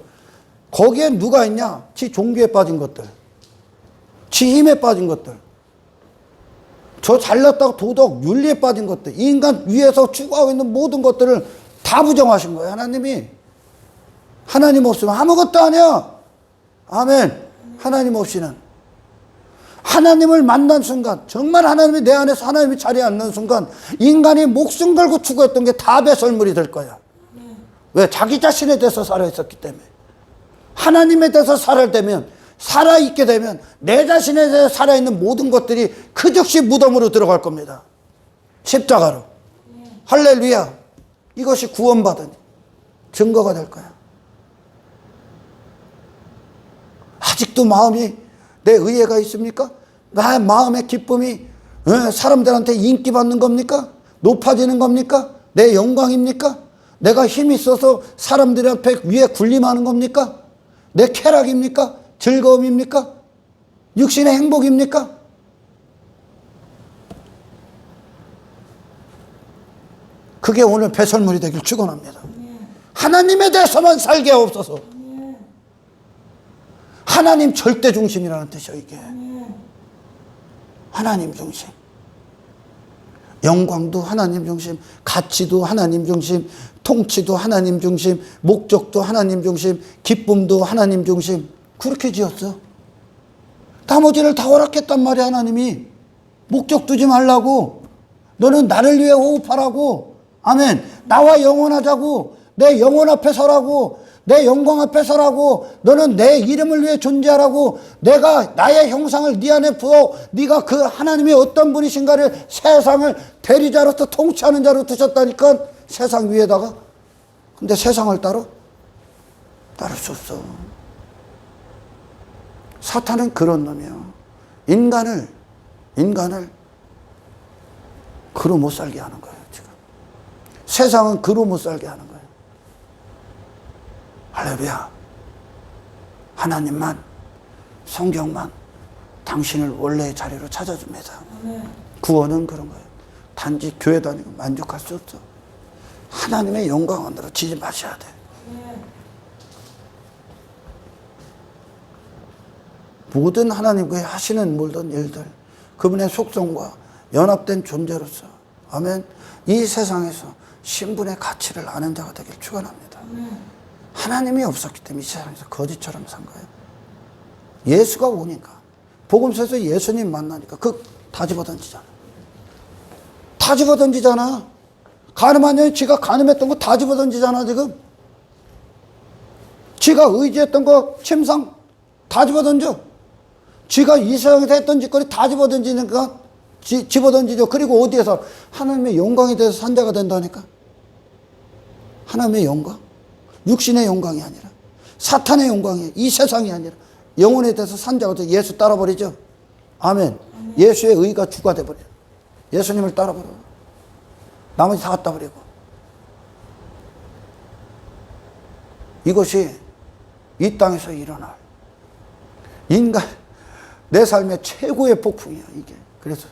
거기에 누가 있냐? 지 종교에 빠진 것들, 지 힘에 빠진 것들, 저 잘났다고 도덕, 윤리에 빠진 것들, 인간 위에서 추구하고 있는 모든 것들을 다 부정하신 거예요. 하나님이. 하나님 없으면 아무것도 아니야. 아멘. 하나님 없이는. 하나님을 만난 순간, 정말 하나님이 내 안에서 하나님이 자리에 앉는 순간 인간이 목숨 걸고 추구했던 게 다 배설물이 될 거야. 왜? 자기 자신에 대해서 살아있었기 때문에. 하나님에 대해서 살아있게 되면 내 자신에 대해서 살아있는 모든 것들이 그 즉시 무덤으로 들어갈 겁니다. 십자가로. 할렐루야. 이것이 구원받은 증거가 될 거야. 아직도 마음이, 내 의회가 있습니까? 나의 마음의 기쁨이 사람들한테 인기받는 겁니까? 높아지는 겁니까? 내 영광입니까? 내가 힘이 있어서 사람들 앞에 위에 군림하는 겁니까? 내 쾌락입니까? 즐거움입니까? 육신의 행복입니까? 그게 오늘 배설물이 되길 축원합니다. 하나님에 대해서만 살게 하옵소서. 하나님 절대 중심이라는 뜻이야, 이게. 하나님 중심. 영광도 하나님 중심, 가치도 하나님 중심, 통치도 하나님 중심, 목적도 하나님 중심, 기쁨도 하나님 중심. 그렇게 지었어. 나머지를 다 허락했단 말이야, 하나님이. 목적 두지 말라고. 너는 나를 위해 호흡하라고. 아멘. 나와 영원하자고. 내 영혼 앞에 서라고. 내 영광 앞에 서라고. 너는 내 이름을 위해 존재하라고. 내가 나의 형상을 네 안에 부어 네가 그 하나님이 어떤 분이신가를 세상을 대리자로서 통치하는 자로 두셨다니까. 세상 위에다가. 근데 세상을 따를 수 없어. 사탄은 그런 놈이야. 인간을 그로 못 살게 하는 거예요, 지금. 세상은 그로 못 살게 하는 거예요. 할렐루야. 하나님만, 성경만 당신을 원래의 자리로 찾아줍니다. 구원은 그런 거예요. 단지 교회 다니고 만족할 수 없어. 하나님의 영광 안으로 지지 마셔야 돼. 모든 하나님과 하시는 모든 일들, 그분의 속성과 연합된 존재로서, 아멘, 이 세상에서 신분의 가치를 아는 자가 되길 축원합니다. 하나님이 없었기 때문에 이 세상에서 거지처럼 산 거예요. 예수가 오니까, 복음서에서 예수님 만나니까 다 집어던지잖아. 다 집어던지잖아. 가늠한 여인, 지가 가늠했던 거 다 집어던지잖아, 지금. 지가 의지했던 거, 침상 다 집어던져. 지가 이 세상에서 했던 짓거리 다 집어던지니까, 집어던지죠. 그리고 어디에서? 하나님의 영광에 대해서 산자가 된다니까. 하나님의 영광? 육신의 영광이 아니라, 사탄의 영광이, 이 세상이 아니라, 영혼에 대해서 산자가 돼. 예수 따라버리죠. 아멘. 예수의 의가 주가 돼버려. 예수님을 따라버려. 나머지 다 갖다 버리고. 이것이 이 땅에서 일어날 인간, 내 삶의 최고의 폭풍이야, 이게. 그래서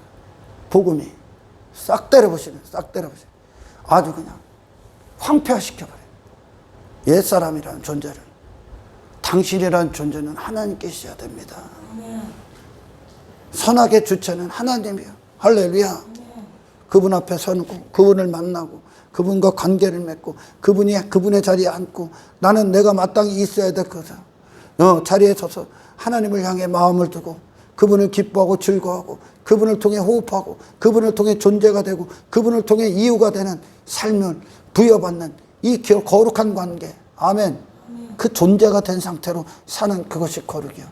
복음이 싹 때려버리네, 싹 때려버리네. 아주 그냥 황폐화시켜버려. 옛사람이라는 존재를, 당신이라는 존재는 하나님께 있어야 됩니다. 선악의 주체는 하나님이요. 할렐루야. 그분 앞에 서고, 그분을 만나고, 그분과 관계를 맺고, 그분의 자리에 앉고, 나는 내가 마땅히 있어야 될 것을, 자리에 서서 하나님을 향해 마음을 두고, 그분을 기뻐하고 즐거워하고, 그분을 통해 호흡하고, 그분을 통해 존재가 되고, 그분을 통해 이유가 되는 삶을 부여받는 이 거룩한 관계. 아멘. 그 존재가 된 상태로 사는 그것이 거룩이요.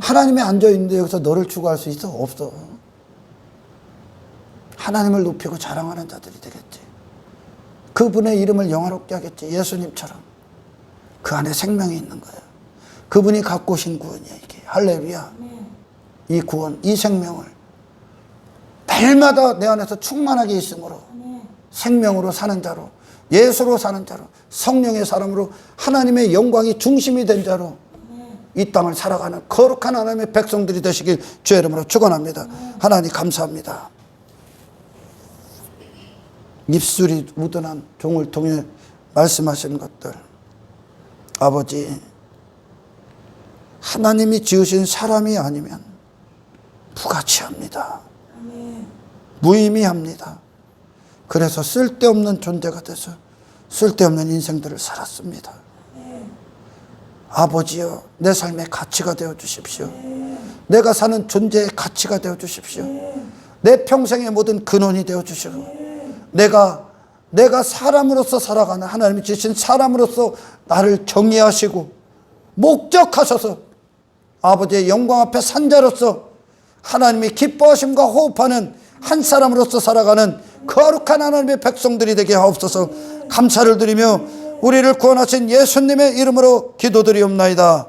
하나님이 앉아있는데 여기서 너를 추구할 수 있어? 없어. 하나님을 높이고 자랑하는 자들이 되겠지. 그분의 이름을 영화롭게 하겠지. 예수님처럼. 그 안에 생명이 있는 거예요. 그분이 갖고 오신 구원이야, 이게. 할렐루야. 이 구원, 이 생명을 매일마다 내 안에서 충만하게 있으므로 생명으로 사는 자로, 예수로 사는 자로, 성령의 사람으로 하나님의 영광이 중심이 된 자로 이 땅을 살아가는 거룩한 하나님의 백성들이 되시길 주의 이름으로 축원합니다. 하나님 감사합니다. 입술이 우둔한 종을 통해 말씀하시는 것들, 아버지, 하나님이 지으신 사람이 아니면 부가치합니다. 무의미합니다. 그래서 쓸데없는 존재가 돼서 쓸데없는 인생들을 살았습니다. 아버지여, 내 삶의 가치가 되어 주십시오. 내가 사는 존재의 가치가 되어 주십시오. 내 평생의 모든 근원이 되어 주시고, 내가 사람으로서 살아가는, 하나님이 주신 사람으로서 나를 정의하시고 목적하셔서 아버지의 영광 앞에 산 자로서 하나님이 기뻐하심과 호흡하는 한 사람으로서 살아가는 거룩한 하나님의 백성들이 되게 하옵소서. 감사를 드리며 우리를 구원하신 예수님의 이름으로 기도드리옵나이다.